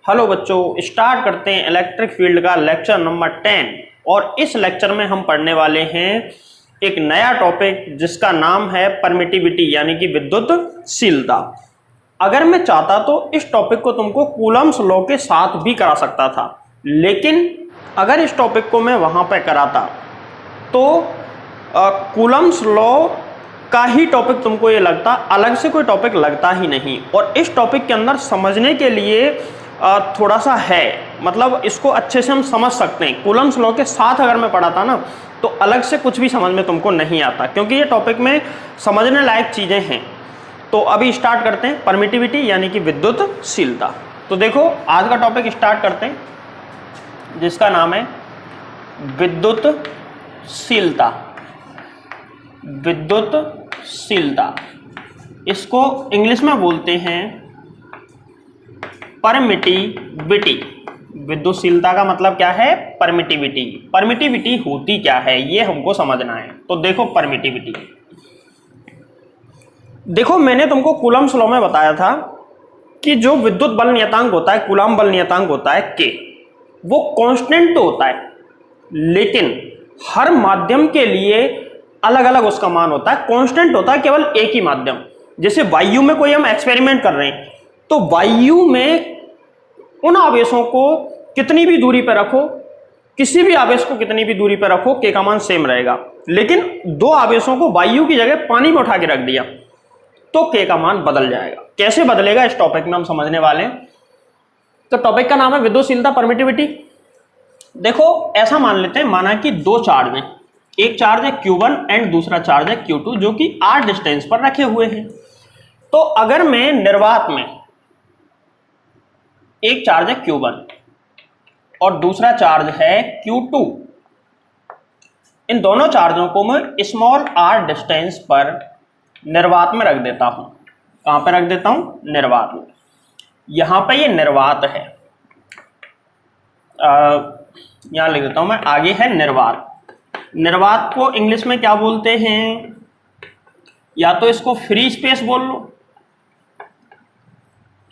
Hello बच्चों, start करते हैं इलेक्ट्रिक फील्ड का लेक्चर नंबर 10। और इस लेक्चर में हम पढ़ने वाले हैं एक नया टॉपिक जिसका नाम है परमिटिविटी यानी कि विद्युतशीलता। अगर मैं चाहता तो इस टॉपिक को तुमको कूलम्स लॉ के साथ भी करा सकता था, लेकिन अगर इस टॉपिक को मैं वहां पर कराता तो कूलम्स लॉ का ही टॉपिक तुमको ये लगता, अलग से कोई टॉपिक लगता ही नहीं। और इस टॉपिक के अंदर समझने के लिए थोड़ा सा है, मतलब इसको अच्छे से हम समझ सकते हैं। कूलम्स लॉ के साथ अगर मैं पढ़ाता ना तो अलग से कुछ भी समझ में तुमको नहीं आता, क्योंकि ये टॉपिक में समझने लायक चीज़ें हैं। तो अभी स्टार्ट करते हैं परमिटिविटी यानी कि विद्युतशीलता। तो देखो आज का टॉपिक स्टार्ट करते हैं जिसका नाम है विद्युतशीलता। विद्युतशीलता इसको इंग्लिश में बोलते हैं परमिटिविटी। विद्युतशीलता का मतलब क्या है? परमिटिविटी। परमिटिविटी होती क्या है ये हमको समझना है। तो देखो परमिटिविटी, देखो मैंने तुमको कूलम्स लॉ में बताया था कि जो विद्युत बल नियतांक होता है, कूलम्ब बल नियतांक होता है के, वो कांस्टेंट तो होता है लेकिन हर माध्यम के लिए अलग अलग उसका मान होता है। कांस्टेंट होता है केवल एक ही माध्यम। जैसे वायु में कोई हम एक्सपेरिमेंट कर रहे हैं तो वायु में उन आवेशों को कितनी भी दूरी पर रखो, किसी भी आवेश को कितनी भी दूरी पर रखो, के का मान सेम रहेगा। लेकिन दो आवेशों को वायु की जगह पानी में उठा के रख दिया तो के का मान बदल जाएगा। कैसे बदलेगा इस टॉपिक में हम समझने वाले हैं। तो टॉपिक का नाम है विद्युतशीलता, परमिटिविटी। देखो ऐसा मान लेते हैं, माना कि दो चार्ज हैं, एक चार्ज है Q1 एंड दूसरा चार्ज है Q2 जो कि r डिस्टेंस पर रखे हुए हैं। तो अगर मैं निर्वात में एक चार्ज है Q1 और दूसरा चार्ज है Q2, इन दोनों चार्जों को मैं स्मॉल r डिस्टेंस पर निर्वात में रख देता हूं। कहां पर रख देता हूं? निर्वात में। यहां पे ये निर्वात है, यहां लिख देता हूं मैं, आगे है निर्वात। निर्वात को इंग्लिश में क्या बोलते हैं? या तो इसको फ्री स्पेस बोल लो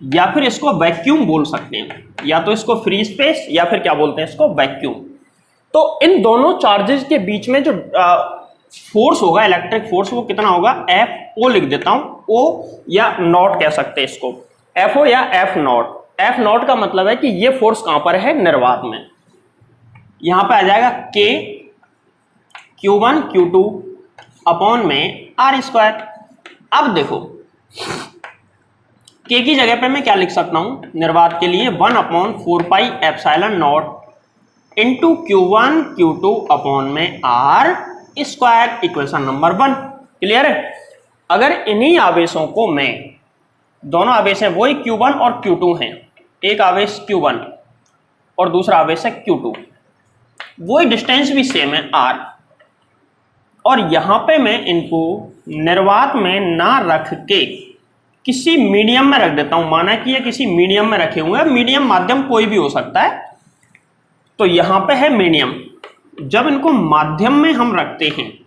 या फिर इसको वैक्यूम बोल सकते हैं। या तो इसको फ्री स्पेस या फिर क्या बोलते हैं इसको? वैक्यूम। तो इन दोनों चार्जेस के बीच में जो फोर्स होगा, इलेक्ट्रिक फोर्स, वो कितना होगा? FO लिख देता हूं, O या नॉट कह सकते हैं इसको, FO या F नॉट। F नॉट का मतलब है कि ये फोर्स कहां पर है? निर्वात में। यहां पे आ जाएगा K Q1 Q2 अपॉन में R²। अब देखो K की जगह पे मैं क्या लिख सकता हूं निर्वात के लिए? 1/4πε0 इंटू Q1 Q2 अपॉन में R², इक्वेशन नंबर 1। क्लियर है? अगर इन्हीं आवेशों को मैं, दोनों आवेश हैं वही Q1 और Q2 हैं, एक आवेश Q1 और दूसरा आवेश है Q2, वही डिस्टेंस भी सेम है R, और यहां पे मैं इनको निर्वात में ना रख के किसी मीडियम में रख देता हूं। माना कि ये किसी मीडियम में रखे हुए हैं, मीडियम माध्यम कोई भी हो सकता है। तो यहां पे है मीडियम। जब इनको माध्यम में हम रखते हैं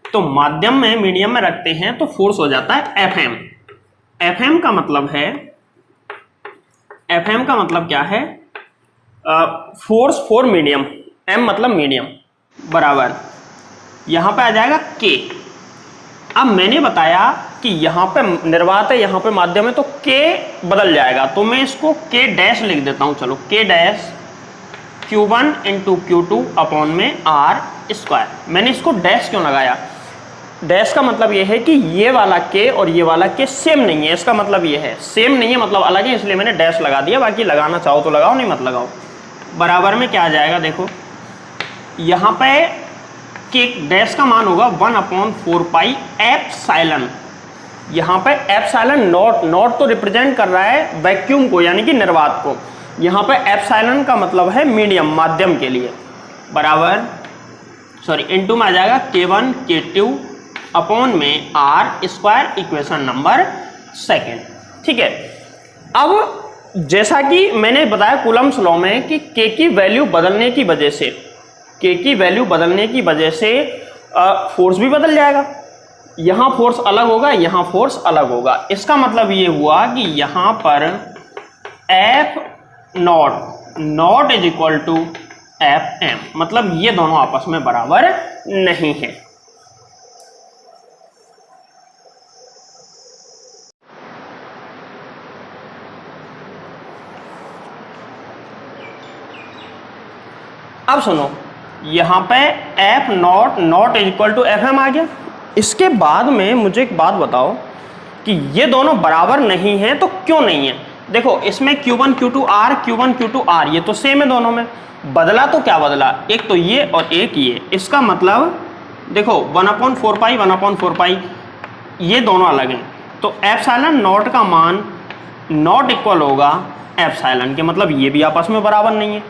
तो माध्यम में, मीडियम में रखते हैं तो फोर्स हो जाता है FM। FM का मतलब है, FM का मतलब क्या है? फोर्स फॉर मीडियम, M मतलब मीडियम, बराबर यहां पे आ जाएगा K। अब मैंने बताया कि यहां पे निर्वात है, यहां पे माध्यम है, तो K बदल जाएगा। तो मैं इसको K डैश लिख देता हूं। चलो K dash Q1 into Q2 upon में R²। मैंने इसको डैश क्यों लगाया? डैश का मतलब ये है कि ये वाला K और ये वाला K सेम नहीं है। इसका मतलब ये है सेम नहीं है, मतलब अलग है, इसलिए मैंने डैश लगा दिया। बाकी लगाना चाहो तो लगाओ, नहीं मत लगाओ। बराबर में क्या आ जाएगा? देखो यहां पे K डैश का मान होगा 1/4πε। यहां पे एप्सिलॉन नॉट, नॉट तो रिप्रेजेंट कर रहा है वैक्यूम को यानी कि निर्वात को, यहां पे एप्सिलॉन का मतलब है मीडियम, माध्यम के लिए, बराबर इनटू में आ जाएगा K1 K2 अपॉन में R², इक्वेशन नंबर 2। ठीक है। अब जैसा कि मैंने बताया कूलम्स लॉ में कि K की वैल्यू बदलने की वजह से, K की वैल्यू बदलने की वजह से फोर्स भी बदल जाएगा। यहां फोर्स अलग होगा, यहां फोर्स अलग होगा। इसका मतलब ये हुआ कि यहां पर F not is equal to F M, मतलब ये दोनों आपस में बराबर नहीं है। अब सुनो, यहां पे F naught is equal to F M आ गया। इसके बाद में मुझे एक बात बताओ कि ये दोनों बराबर नहीं है तो क्यों नहीं है। देखो इसमें Q1 Q2 R, Q1 Q2 R, ये तो सेम है दोनों में, बदला तो क्या बदला, एक तो ये और एक ये। इसका मतलब देखो 1/4 पाई 1/4 पाई, ये दोनों अलग हैं, तो एप्सिलॉन नॉट का मान नॉट इक्वल होगा एप्सिलॉन के, मतलब ये भी आपस में बराबर नहीं है।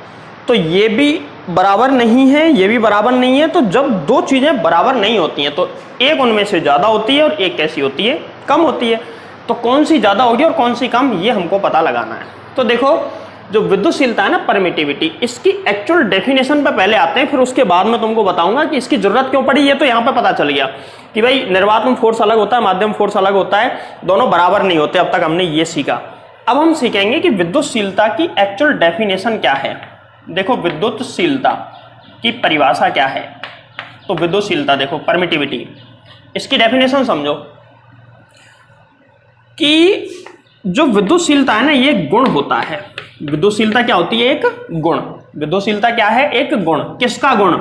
तो ये भी बराबर नहीं है, ये भी बराबर नहीं है। तो जब दो चीज़ें बराबर नहीं होती हैं तो एक उनमें से ज़्यादा होती है और एक कैसी होती है, कम होती है। तो कौन सी ज़्यादा होगी और कौन सी कम, ये हमको पता लगाना है। तो देखो जो विद्युतशीलता है ना, परमिटिविटी, इसकी एक्चुअल डेफिनेशन पे पहले आते हैं, फिर उसके बाद में तुमको बताऊंगा कि इसकी जरूरत क्यों पड़ी। ये तो यहाँ पे पता चल गया कि भाई निर्वात में फोर्स अलग होता है, माध्यम फोर्स अलग होता है, दोनों बराबर नहीं होते। अब तक हमने ये सीखा। अब हम सीखेंगे कि विद्युतशीलता की एक्चुअल डेफिनेशन क्या है। देखो विद्युतशीलता की परिभाषा क्या है। तो विद्युतशीलता देखो, परमिटिविटी, इसकी डेफिनेशन समझो कि जो विद्युतशीलता है ना, ये गुण होता है। विद्युतशीलता क्या होती है, एक गुण। विद्युतशीलता क्या है, एक गुण। किसका गुण,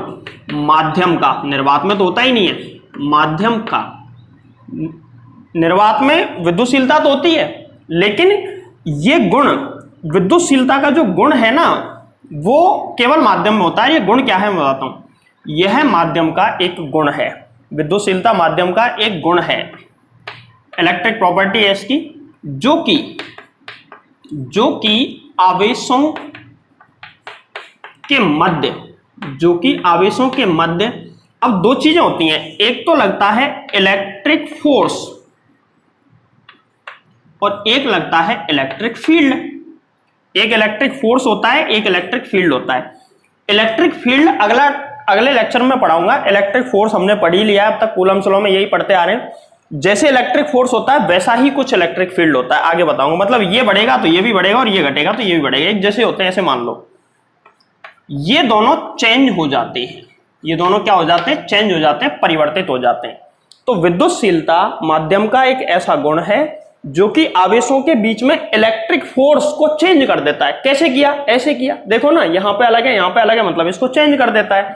माध्यम का। निर्वात में तो होता ही नहीं है, माध्यम का। निर्वात में विद्युतशीलता तो होती है, लेकिन ये गुण, विद्युतशीलता का जो गुण है ना, वो केवल माध्यम में होता है। ये गुण क्या है मैं बताता हूं। यह माध्यम का एक गुण है, विद्युतशीलता माध्यम का एक गुण है, इलेक्ट्रिक प्रॉपर्टी है इसकी, जो कि आवेशों के मध्य, जो कि आवेशों के मध्य। अब दो चीजें होती हैं, एक तो लगता है इलेक्ट्रिक फोर्स और एक लगता है इलेक्ट्रिक फील्ड। एक इलेक्ट्रिक फोर्स होता है, एक इलेक्ट्रिक फील्ड होता है। इलेक्ट्रिक फील्ड अगले लेक्चर में पढ़ाऊंगा। इलेक्ट्रिक फोर्स हमने पढ़ ही लिया है, अब तक कूलम स्लो में यही पढ़ते आ रहे हैं। जैसे इलेक्ट्रिक फोर्स होता है वैसा ही कुछ इलेक्ट्रिक फील्ड होता है, आगे बताऊंगा। मतलब ये बढ़ेगा तो ये भी बढ़ेगा और ये घटेगा तो ये भी बढ़ेगा, एक जैसे होते हैं ऐसे मान लो। ये दोनों चेंज हो जाते हैं, ये दोनों क्या हो जाते हैं, चेंज हो जाते हैं, परिवर्तित हो जाते हैं। तो विद्युतशीलता माध्यम का एक ऐसा गुण है जो कि आवेशों के बीच में इलेक्ट्रिक फोर्स को चेंज कर देता है। कैसे किया, ऐसे किया, देखो ना, यहां पे अलग है यहां पे अलग है, मतलब इसको चेंज कर देता है,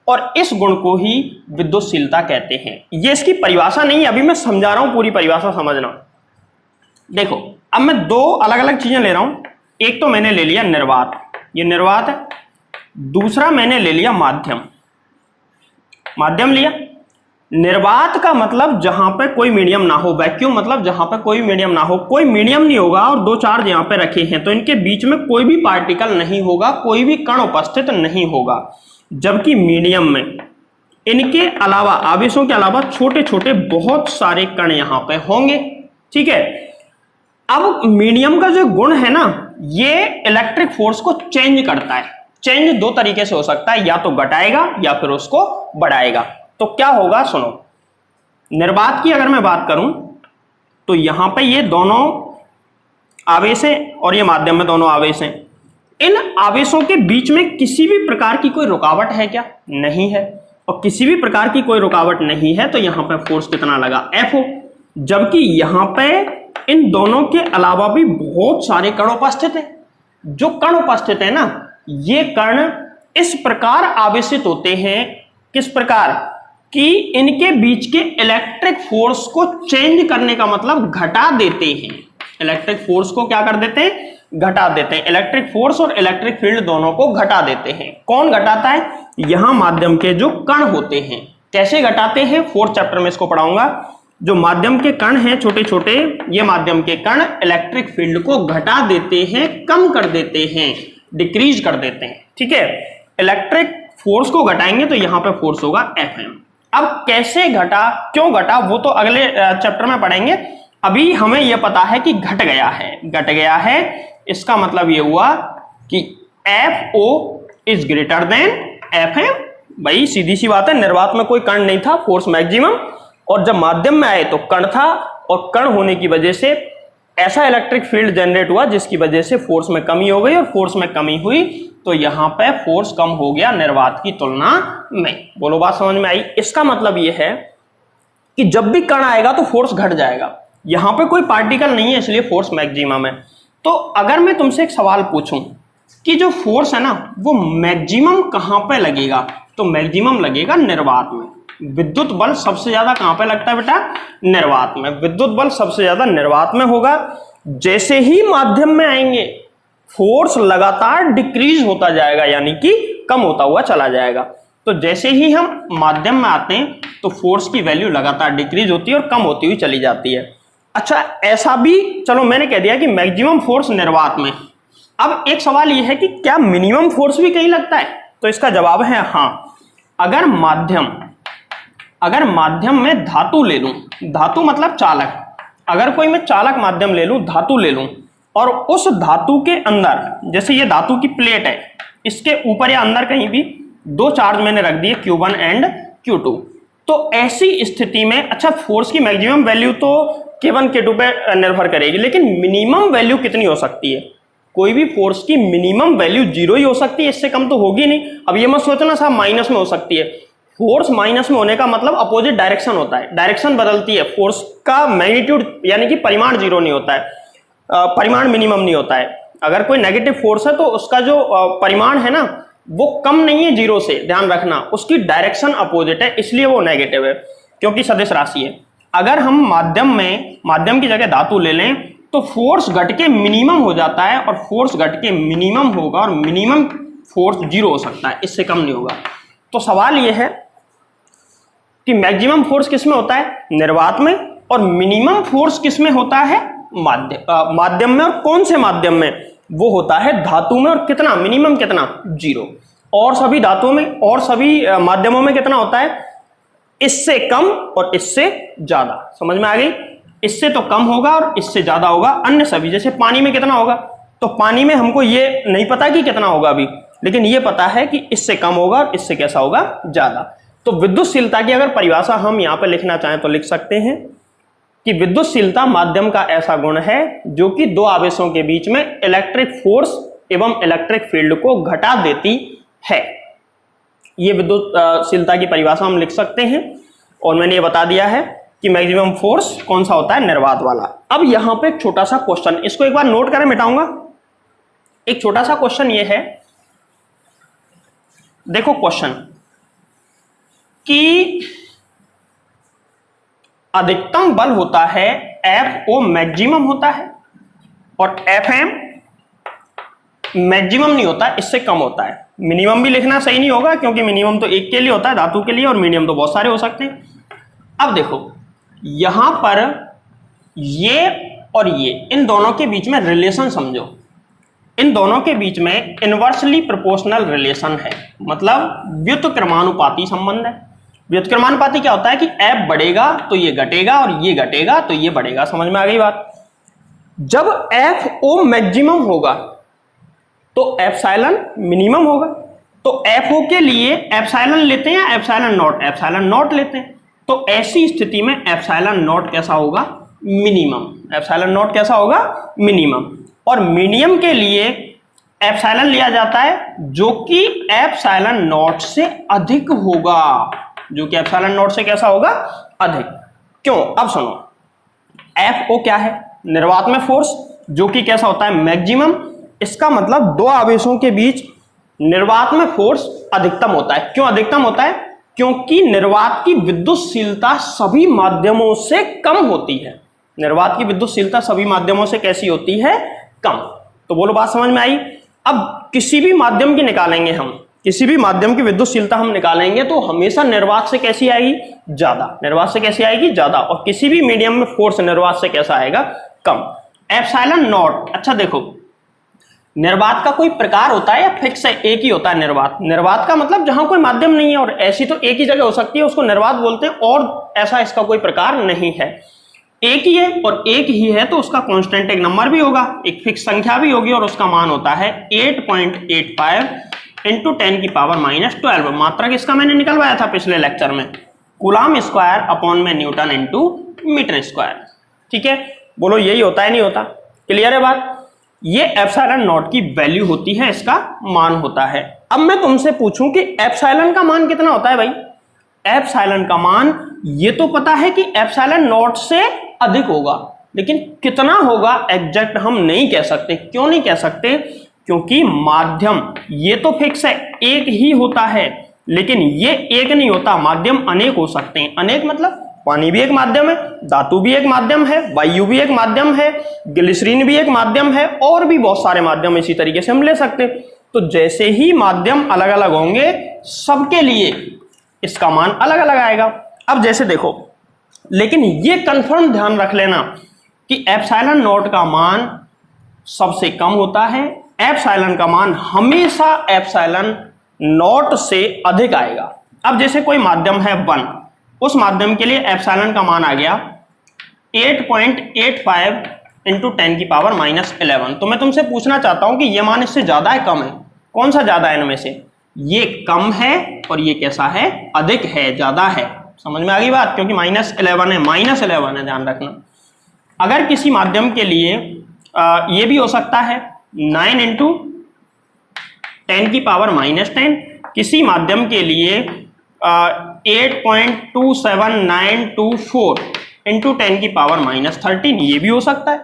और इस गुण को ही विद्युतशीलता कहते हैं। ये इसकी परिभाषा नहीं, अभी मैं समझा रहा हूं, पूरी परिभाषा समझना। देखो अब मैं दो अलग अलग चीजें ले रहा हूं। एक तो मैंने ले लिया निर्वात, ये निर्वात है। दूसरा मैंने ले लिया माध्यम, माध्यम लिया। निर्वात का मतलब जहां पे कोई मीडियम ना हो, वैक्यूम मतलब जहां पे कोई मीडियम ना हो, कोई मीडियम नहीं होगा और दो चार्ज यहां पे रखे हैं, तो इनके बीच में कोई भी पार्टिकल नहीं होगा, कोई भी कण उपस्थित नहीं होगा। जबकि मीडियम में इनके अलावा, आवेशों के अलावा छोटे छोटे बहुत सारे कण यहां पे होंगे, ठीक है। अब मीडियम का जो गुण है ना, ये इलेक्ट्रिक फोर्स को चेंज करता है। चेंज दो तरीके से हो सकता है, या तो घटाएगा या फिर उसको बढ़ाएगा। तो क्या होगा सुनो, निर्वात की अगर मैं बात करूं तो यहां पे ये दोनों आवेश हैं और ये माध्यम में दोनों आवेश हैं। इन आवेशों के बीच में किसी भी प्रकार की कोई रुकावट है क्या, नहीं है। और किसी भी प्रकार की कोई रुकावट नहीं है तो यहां पे फोर्स कितना लगा, F हो। जबकि यहां पे इन दोनों के अलावा भी बहुत सारे कण उपस्थित हैं। जो कण उपस्थित है ना, ये कण इस प्रकार आवेशित होते हैं, किस प्रकार कि इनके बीच के इलेक्ट्रिक फोर्स को चेंज करने का मतलब घटा देते हैं। इलेक्ट्रिक फोर्स को क्या कर देते हैं, घटा देते हैं। इलेक्ट्रिक फोर्स और इलेक्ट्रिक फील्ड दोनों को घटा देते हैं। कौन घटाता है, यहां माध्यम के जो कण होते हैं। कैसे घटाते हैं, 4th चैप्टर में इसको पढ़ाऊंगा। जो माध्यम के कण हैं छोटे छोटे, ये माध्यम के कण इलेक्ट्रिक फील्ड को घटा देते हैं, कम कर देते हैं, डिक्रीज कर देते हैं, ठीक है। इलेक्ट्रिक फोर्स को घटाएंगे तो यहां पे फोर्स होगा Fm। अब कैसे घटा, क्यों घटा, वो तो अगले चैप्टर में पढ़ेंगे। अभी हमें यह पता है कि घट गया है, घट गया है। इसका मतलब ये हुआ कि FO is greater than Fm। भाई सीधी सी बात है, निर्वात में कोई कण नहीं था, फोर्स मैक्सिमम, और जब माध्यम में आए तो कण था, और कण होने की वजह से ऐसा इलेक्ट्रिक फील्ड जनरेट हुआ जिसकी वजह से फोर्स में कमी हो गई, और फोर्स में कमी हुई तो यहां पे फोर्स कम हो गया निर्वात की तुलना में। बोलो बात समझ में आई? इसका मतलब यह है कि जब भी कण आएगा तो फोर्स घट जाएगा। यहां पे कोई पार्टिकल नहीं है इसलिए फोर्स मैक्सिमम है। तो अगर मैं तुमसे एक सवाल पूछूं कि जो फोर्स है ना वो मैक्सिमम कहां पे लगेगा, तो मैक्सिमम लगेगा निर्वात में। विद्युत बल सबसे ज्यादा कहां पे लगता है बेटा? निर्वात में। विद्युत बल सबसे ज्यादा निर्वात में होगा। जैसे ही माध्यम में आएंगे फोर्स लगातार डिक्रीज होता जाएगा, यानी कि कम होता हुआ चला जाएगा। तो जैसे ही हम माध्यम में आते हैं तो फोर्स की वैल्यू लगातार डिक्रीज होती है और कम होती हुई चली जाती है। अच्छा, ऐसा भी चलो मैंने कह दिया कि मैक्सिमम फोर्स निर्वात में। अब एक सवाल यह है कि क्या मिनिमम फोर्स भी कहीं लगता है? तो इसका जवाब है हाँ। अगर माध्यम में धातु ले लूं, धातु मतलब चालक, अगर कोई मैं चालक माध्यम ले लूं, धातु ले लूं, और उस धातु के अंदर, जैसे ये धातु की प्लेट है, इसके ऊपर या अंदर कहीं भी दो चार्ज मैंने रख दिए Q1 एंड Q2, तो ऐसी स्थिति में अच्छा फोर्स की मैक्सिमम वैल्यू तो K1 K2 पे निर्भर करेगी, लेकिन मिनिमम वैल्यू कितनी हो सकती है? कोई भी फोर्स की मिनिमम वैल्यू 0 ही हो सकती है, इससे कम तो होगी नहीं। अब ये मत सोचना साहब माइनस में हो सकती है। फोर्स माइनस में होने का मतलब अपोजिट डायरेक्शन होता है, डायरेक्शन बदलती है। फोर्स का मैग्नीट्यूड यानी कि परिमाण 0 नहीं होता है, परिमाण मिनिमम नहीं होता है। अगर कोई नेगेटिव फोर्स है तो उसका जो परिमाण है ना वो कम नहीं है 0 से, ध्यान रखना, उसकी डायरेक्शन अपोजिट है, इसलिए वो नेगेटिव है, क्योंकि सदिश राशि है। अगर हम माध्यम की जगह धातु ले लें तो फोर्स घट के मिनिमम हो जाता है, और फोर्स घट के मिनिमम होगा, और मिनिमम फोर्स 0 हो सकता है, इससे कम नहीं होगा। तो सवाल यह है कि मैक्सिमम फोर्स किस में होता है? निर्वात में। और मिनिमम फोर्स किस में होता है? माध्यम में। और कौन से माध्यम में? वो होता है धातु में। और कितना? मिनिमम कितना? 0। और सभी धातुओं में और सभी माध्यमों में कितना होता है? इससे कम और इससे ज्यादा। समझ में आ गई? इससे तो कम होगा और इससे ज्यादा होगा अन्य सभी। जैसे पानी में कितना होगा, तो पानी में हमको ये नहीं पता कि कितना होगा अभी, लेकिन ये पता है कि इससे कम होगा और इससे कैसा होगा? ज्यादा। तो विद्युतशीलता की अगर परिभाषा हम यहां पर लिखना चाहें तो लिख सकते हैं कि विद्युतशीलता माध्यम का ऐसा गुण है जो कि दो आवेशों के बीच में इलेक्ट्रिक फोर्स एवं इलेक्ट्रिक फील्ड को घटा देती है। ये विद्युतशीलता की परिभाषा हम लिख सकते हैं। और मैंने ये बता दिया है कि मैक्सिमम फोर्स कौन सा होता है? निर्वात वाला। अब यहां पे एक छोटा सा क्वेश्चन, इसको एक बार नोट करें, मिटाऊंगा। एक छोटा सा क्वेश्चन ये है, देखो क्वेश्चन कि अधिकतम बल होता है FO मैक्सिमम होता है, और FM मैक्सिमम नहीं होता, इससे कम होता है। मिनिमम भी लिखना सही नहीं होगा क्योंकि मिनिमम तो एक के लिए होता है, धातु के लिए, और मीडियम तो बहुत सारे हो सकते हैं। अब देखो यहां पर ये और ये, इन दोनों के बीच में रिलेशन समझो। इन दोनों के बीच में इनवर्सली प्रोपोर्शनल रिलेशन है, मतलब व्युत्क्रमानुपाती संबंध है। व्युत्क्रमानुपाती क्या होता है कि F बढ़ेगा तो ये घटेगा, और ये घटेगा तो ये बढ़ेगा। समझ में आ गई बात? जब FO मैक्सिमम होगा तो एप्सिलॉन मिनिमम होगा। तो FO के लिए एप्सिलॉन लेते हैं या एप्सिलॉन नॉट? एप्सिलॉन नॉट लेते हैं। तो ऐसी स्थिति में एप्सिलॉन नॉट कैसा होगा? मिनिमम। एप्सिलॉन नॉट कैसा होगा? मिनिमम। और मीडियम के लिए एप्सिलॉन लिया जाता है जो कि एप्सिलॉन नॉट से अधिक होगा, जो कि एप्सिलॉन नॉट से कैसा होगा? अधिक। क्यों? अब सुनो, FO क्या है? निर्वात में फोर्स, जो कि कैसा होता है? मैक्सिमम। इसका मतलब दो आवेशों के बीच निर्वात में फोर्स अधिकतम होता है। क्यों अधिकतम होता है? क्योंकि निर्वात की विद्युतशीलता सभी माध्यमों से कम होती है। निर्वात की विद्युतशीलता सभी माध्यमों से कैसी होती है? कम। तो बोलो बात समझ में आई? अब किसी भी माध्यम की निकालेंगे हम, किसी भी माध्यम की विद्युतशीलता हम निकालेंगे तो हमेशा निर्वात से कैसी आएगी? ज्यादा। निर्वात से कैसी आएगी? ज्यादा। और किसी भी मीडियम में फोर्स निर्वात से कैसा आएगा? कम। एप्सिलॉन नॉट, अच्छा देखो, निर्वात का कोई प्रकार होता है या फिक्स है? एक ही होता है निर्वात। निर्वात का मतलब जहां कोई माध्यम नहीं है, और ऐसी तो एक ही जगह हो सकती है, उसको निर्वात बोलते हैं, और ऐसा इसका कोई प्रकार नहीं है। एक ही है और एक ही है तो उसका कांस्टेंट एक नंबर भी होगा, एक फिक्स संख्या भी होगी, और उसका मान होता है 8.85 इंटू 10 की पावर -12। मात्रक इसका मैंने निकलवाया था पिछले लेक्चर में, कूलाम स्क्वायर अपॉन में न्यूटन इंटू मीटर स्क्वायर। ठीक है, बोलो यही होता है नहीं होता? क्लियर है बात? ये एप्सिलॉन नॉट की वैल्यू होती है, इसका मान होता है। अब मैं तुमसे पूछूं कि एप्सिलॉन का मान कितना होता है भाई? एप्सिलॉन का मान ये तो पता है कि एप्सिलॉन नॉट से अधिक होगा, लेकिन कितना होगा एग्जैक्ट हम नहीं कह सकते। क्यों नहीं कह सकते? क्योंकि माध्यम ये तो फिक्स है, एक ही होता है, लेकिन ये एक नहीं होता, माध्यम अनेक हो सकते हैं। अनेक मतलब पानी भी एक माध्यम है, धातु भी एक माध्यम है, वायु भी एक माध्यम है, ग्लिसरीन भी एक माध्यम है, और भी बहुत सारे माध्यम इसी तरीके से हम ले सकते हैं। तो जैसे ही माध्यम अलग अलग होंगे, सबके लिए इसका मान अलग अलग आएगा। अब जैसे देखो, लेकिन ये कंफर्म ध्यान रख लेना कि एप्सिलॉन नॉट का मान सबसे कम होता है, एप्सिलॉन का मान हमेशा एप्सिलॉन नॉट से अधिक आएगा। अब जैसे कोई माध्यम है 1, उस माध्यम के लिए एप्सिलॉन का मान आ गया 8.85 इंटू 10 की पावर -11। तो मैं तुमसे पूछना चाहता हूं कि यह मान इससे ज्यादा है कम है? कौन सा ज्यादा है इनमें से? ये कम है, और ये कैसा है? अधिक है, ज्यादा है। समझ में आ गई बात? क्योंकि -11 है, -11 है, ध्यान रखना। अगर किसी माध्यम के लिए ये भी हो सकता है 9 इंटू 10 की पावर -10, किसी माध्यम के लिए 8.27924 इंटू 10 की पावर -13, ये भी हो सकता है।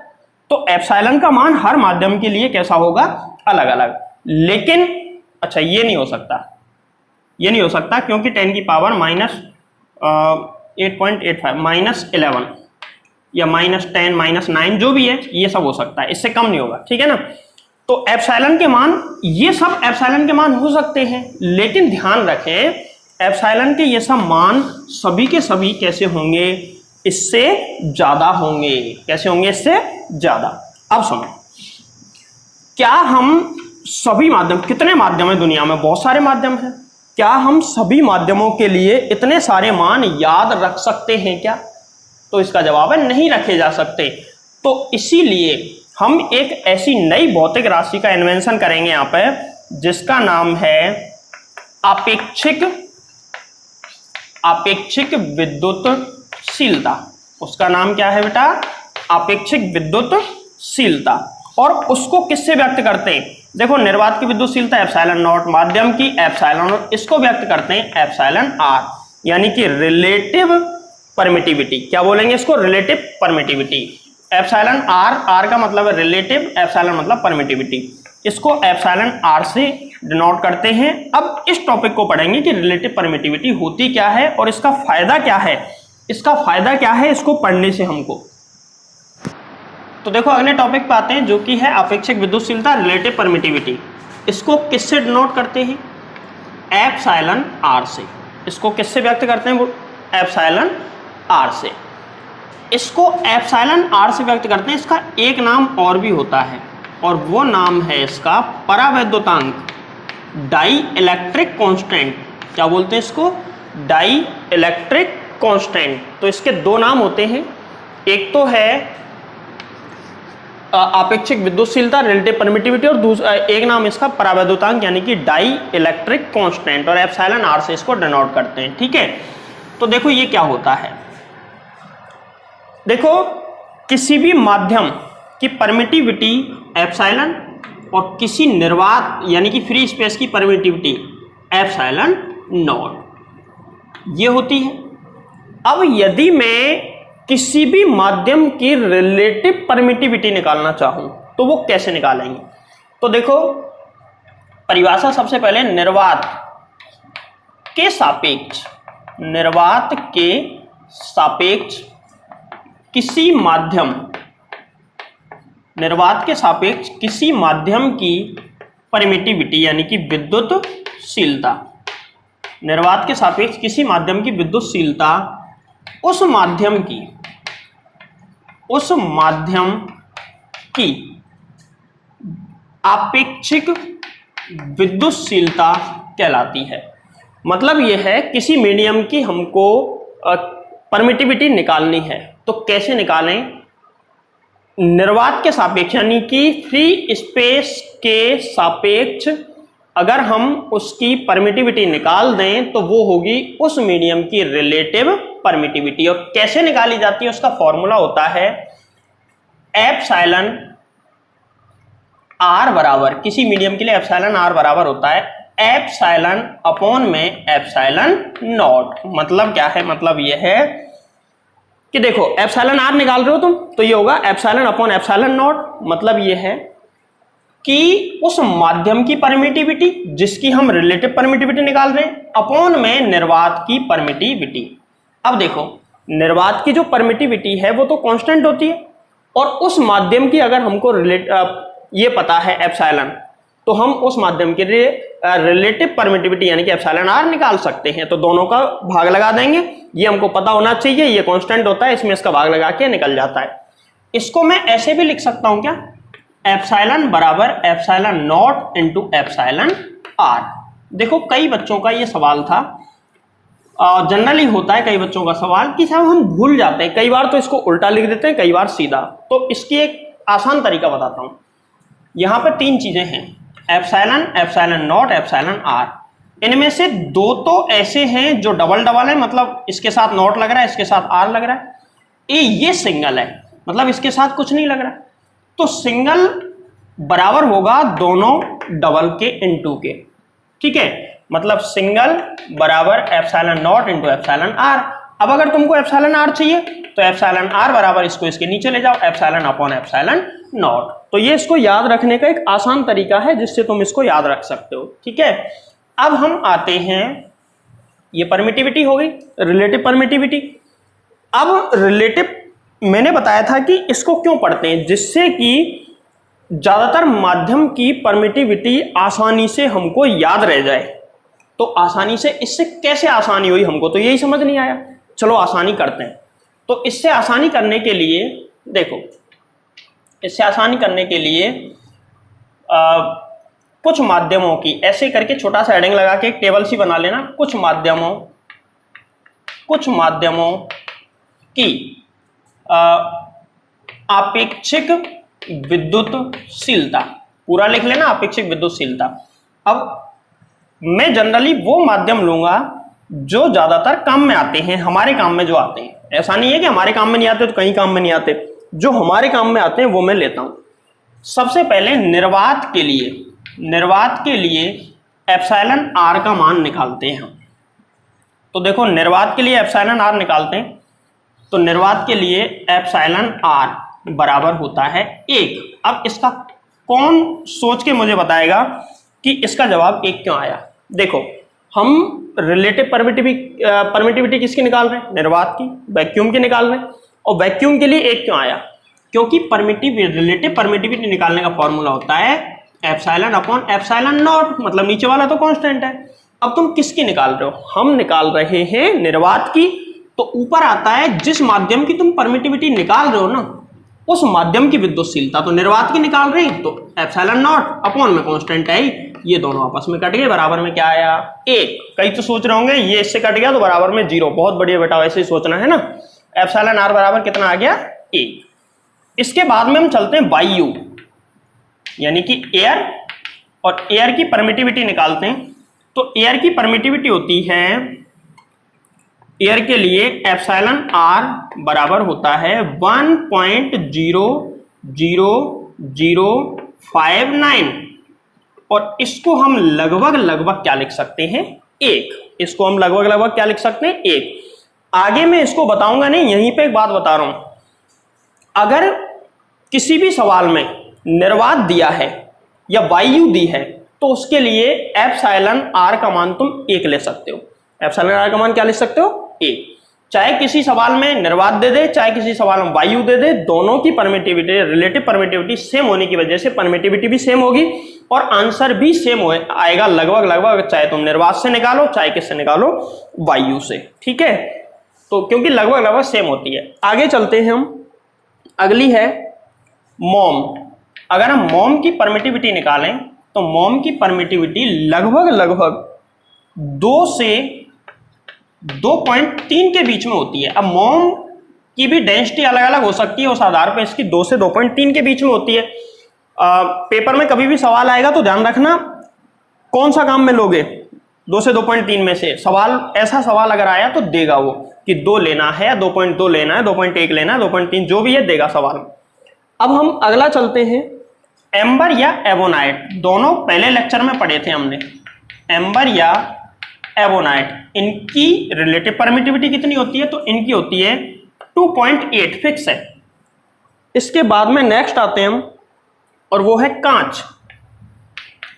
तो एप्सिलॉन का मान हर माध्यम के लिए कैसा होगा? अलग अलग। लेकिन अच्छा, ये नहीं हो सकता, ये नहीं हो सकता, क्योंकि 10 की पावर -8.85 -11 या -10 -9 जो भी है, ये सब हो सकता है, इससे कम नहीं होगा। ठीक है ना? तो एप्सिलॉन के मान, ये सब एप्सिलॉन के मान हो सकते हैं, लेकिन ध्यान रखें एप्सिलॉन के ये सब मान सभी के सभी कैसे होंगे? इससे ज्यादा होंगे। कैसे होंगे? इससे ज्यादा। अब सुनो, क्या हम सभी माध्यम, कितने माध्यम है दुनिया में? बहुत सारे माध्यम हैं। क्या हम सभी माध्यमों के लिए इतने सारे मान याद रख सकते हैं क्या? तो इसका जवाब है नहीं रखे जा सकते। तो इसीलिए हम एक ऐसी नई भौतिक राशि का इन्वेंशन करेंगे यहां पर, जिसका नाम है आपेक्षिक विद्युतशीलता। उसका नाम क्या है बेटा? आपेक्षिक विद्युतशीलता। और उसको किससे व्यक्त करते हैं? देखो, निर्वात की विद्युतशीलता एप्सिलॉन नॉट, माध्यम की एप्सिलॉन, और इसको व्यक्त करते हैं एप्सिलॉन आर, यानी कि रिलेटिव परमिटिविटी। क्या बोलेंगे इसको? Relative permittivity. Epsilon R, R का मतलब है रिलेटिव, एप्सिलॉन मतलब परमिटिविटी। इसको एप्सिलॉन आर से डिनोट करते हैं। अब इस टॉपिक को पढ़ेंगे कि रिलेटिव परमिटिविटी होती क्या है और इसका फायदा क्या है। इसका फायदा क्या है इसको पढ़ने से हमको। तो देखो, अगले टॉपिक पे आते हैं, जो कि है आपेक्षिक विद्युतशीलता, रिलेटिव परमिटिविटी। इसको किससे डिनोट करते हैं? एप्सिलॉन आर से। इसको किससे व्यक्त करते हैं? एप्सिलॉन आर से। इसको एप्सिलॉन आर से व्यक्त करते हैं। इसका एक नाम और भी होता है, और वो नाम है इसका परावैद्युतांक, डाई इलेक्ट्रिक कांस्टेंट। क्या बोलते हैं इसको? Dielectric constant. तो इसके दो नाम होते हैं, एक तो है आपेक्षिक विद्युतशीलता, रिलेटिव परमिटिविटी, और दूसरा एक नाम इसका परावैद्युतांक यानी कि डाई इलेक्ट्रिक कांस्टेंट, और एप्सिलॉन आर से इसको डिनोट करते हैं। ठीक है? तो देखो ये क्या होता है। देखो, किसी भी माध्यम की परमिटिविटी एप्सिलॉन, और किसी निर्वात यानी कि फ्री स्पेस की परमिटिविटी एप्सिलॉन नॉट, ये होती है। अब यदि मैं किसी भी माध्यम की रिलेटिव परमिटिविटी निकालना चाहूं तो वो कैसे निकालेंगे? तो देखो, परिभाषा सबसे पहले निर्वात के सापेक्ष, निर्वात के सापेक्ष किसी माध्यम, निर्वात के सापेक्ष किसी माध्यम की परमिटिविटी यानी कि विद्युतशीलता, निर्वात के सापेक्ष किसी माध्यम की विद्युतशीलता उस माध्यम की आपेक्षिक विद्युतशीलता कहलाती है। मतलब यह है किसी मीडियम की हमको परमिटिविटी निकालनी है, तो कैसे निकालें? निर्वात के सापेक्ष यानी कि फ्री स्पेस के सापेक्ष अगर हम उसकी परमिटिविटी निकाल दें तो वो होगी उस मीडियम की रिलेटिव परमिटिविटी। और कैसे निकाली जाती है? उसका फॉर्मूला होता है एप्सिलॉन आर बराबर, किसी मीडियम के लिए एप्सिलॉन आर बराबर होता है एप्सिलॉन अपॉन में एप्सिलॉन नॉट। मतलब क्या है, मतलब ये है कि देखो एप्सिलॉन आर निकाल रहे हो तुम तो ये होगा एप्सिलॉन अपॉन एप्सिलॉन नॉट। मतलब ये है कि उस माध्यम की परमिटिविटी जिसकी हम रिलेटिव परमिटिविटी निकाल रहे हैं अपॉन में निर्वात की परमिटिविटी। अब देखो निर्वात की जो परमिटिविटी है वो तो कांस्टेंट होती है और उस माध्यम की अगर हमको ये पता है एप्सिलॉन तो हम उस माध्यम के लिए रिलेटिव परमिटिविटी यानी कि एप्सिलॉन आर निकाल सकते हैं। तो दोनों का भाग लगा देंगे, ये हमको पता होना चाहिए, ये कांस्टेंट होता है, इसमें इसका भाग लगा के निकल जाता है। इसको मैं ऐसे भी लिख सकता हूं क्या, एप्सिलॉन बराबर epsilon not into epsilon R. देखो कई बच्चों का ये सवाल था, जनरली होता है कई बच्चों का सवाल कि साहब हम भूल जाते हैं, कई बार तो इसको उल्टा लिख देते हैं, कई बार सीधा। तो इसकी एक आसान तरीका बताता हूं। यहां पर तीन चीजें हैं, epsilon, epsilon not, epsilon R. इनमें से दो तो ऐसे हैं जो डबल डबल है, मतलब इसके साथ नॉट लग रहा है, इसके साथ आर लग रहा है। ये सिंगल है, मतलब इसके साथ कुछ नहीं लग रहा है। तो सिंगल बराबर होगा दोनों डबल के इनटू के, ठीक है। मतलब सिंगल बराबर epsilon not into epsilon R. अब अगर तुमको एप्सिलॉन आर चाहिए तो एप्सिलॉन आर बराबर इसको इसके नीचे ले जाओ, एप्सिलॉन अपॉन एप्सिलॉन नॉट। तो ये इसको याद रखने का एक आसान तरीका है जिससे तुम इसको याद रख सकते हो, ठीक है। अब हम आते हैं, ये परमिटिविटी हो गई, रिलेटिव परमिटिविटी। अब रिलेटिव मैंने बताया था कि इसको क्यों पढ़ते हैं, जिससे कि ज्यादातर माध्यम की परमिटिविटी आसानी से हमको याद रह जाए। तो आसानी से, इससे कैसे आसानी हुई हमको तो यही समझ नहीं आया, चलो आसानी करते हैं। तो इससे आसानी करने के लिए देखो, इससे आसानी करने के लिए कुछ माध्यमों की ऐसे करके छोटा सा हेडिंग लगा के एक टेबल सी बना लेना। कुछ माध्यमों की आपेक्षिक विद्युतशीलता, पूरा लिख लेना, आपेक्षिक विद्युतशीलता। अब मैं जनरली वो माध्यम लूंगा जो ज्यादातर काम में आते हैं, हमारे काम में जो आते हैं। ऐसा नहीं है कि हमारे काम में नहीं आते तो कहीं काम में नहीं आते, जो हमारे काम में आते हैं वो मैं लेता हूं। सबसे पहले निर्वात के लिए एप्सिलॉन आर का मान निकालते हैं हम। तो देखो निर्वात के लिए एप्सिलॉन आर निकालते हैं, तो निर्वात के लिए एप्सिलॉन आर बराबर होता है 1। अब इसका कौन सोच के मुझे बताएगा कि इसका जवाब 1 क्यों आया। देखो हम रिलेटिव परमिटिविटी किसकी निकाल रहे हैं, निर्वात की, वैक्यूम की निकाल रहे हैं। और वैक्यूम के लिए 1 क्यों आया, क्योंकि रिलेटिव परमिटिविटी निकालने का फॉर्मूला होता है एप्सिलॉन अपॉन एप्सिलॉन नॉट, मतलब नीचे वाला तो कांस्टेंट है। अब तुम किसकी निकाल रहे हो, हम निकाल रहे हैं निर्वात की। तो ऊपर आता है जिस माध्यम की तुम परमिटिविटी निकाल रहे हो ना, उस माध्यम की विद्युतशीलता। तो निर्वात की निकाल रहे हैं तो एप्सिलॉन नॉट अपॉन में कांस्टेंट है ही, ये दोनों आपस में कट गए, बराबर में क्या आया 1। कई तो सोच रहे होंगे ये इससे कट गया तो बराबर में 0, बहुत बढ़िया बेटा, वैसे ही सोचना है ना। एप्सिलॉन आर बराबर कितना आ गया 1। इसके बाद में हम चलते हैं वायु यानी कि एयर, और एयर की परमिटिविटी निकालते हैं। तो एयर की परमिटिविटी होती है, एयर के लिए एप्सिलॉन आर बराबर होता है 1.00059, और इसको हम लगभग क्या लिख सकते हैं 1। इसको हम लगभग क्या लिख सकते हैं 1। आगे मैं इसको बताऊंगा नहीं, यहीं पे एक बात बता रहा हूं, अगर किसी भी सवाल में निर्वात दिया है या वायु दी है तो उसके लिए एप्सिलॉन आर का मान तुम 1 ले सकते हो। एप्सिलॉन आर का मान क्या ले सकते हो 1। चाहे किसी सवाल में निर्वात दे दे, चाहे किसी सवाल में वायु दे दे, दोनों की परमिटिविटी, रिलेटिव परमिटिविटी सेम होने की वजह से परमिटिविटी भी सेम होगी और आंसर भी सेम आएगा लगभग, चाहे तुम निर्वात से निकालो चाहे किससे निकालो, वायु से, ठीक है। तो क्योंकि लगभग सेम होती है। आगे चलते हैं हम, अगली है मोम। अगर हम मोम की परमिटिविटी निकालें तो मोम की परमिटिविटी लगभग 2 से 2.3 के बीच में होती है। अब मोम की भी डेंसिटी अलग अलग हो सकती है, उस आधार पर इसकी 2 से 2.3 के बीच में होती है। पेपर में कभी भी सवाल आएगा तो ध्यान रखना कौन सा काम में लोगे, 2 से 2.3 में से सवाल, ऐसा सवाल अगर आया तो देगा वो कि 2 लेना है, 2.2 लेना है, 2.1 लेना है, 2.3 जो भी है देगा सवाल। अब हम अगला चलते हैं, एम्बर या एबोनाइट, दोनों पहले लेक्चर में पढ़े थे हमने। एम्बर या एबोनाइट, इनकी रिलेटिव परमिटिविटी कितनी होती है? तो इनकी होती है 2.8, फिक्स है। इसके बाद में नेक्स्ट आते हैं हम, और वो है कांच।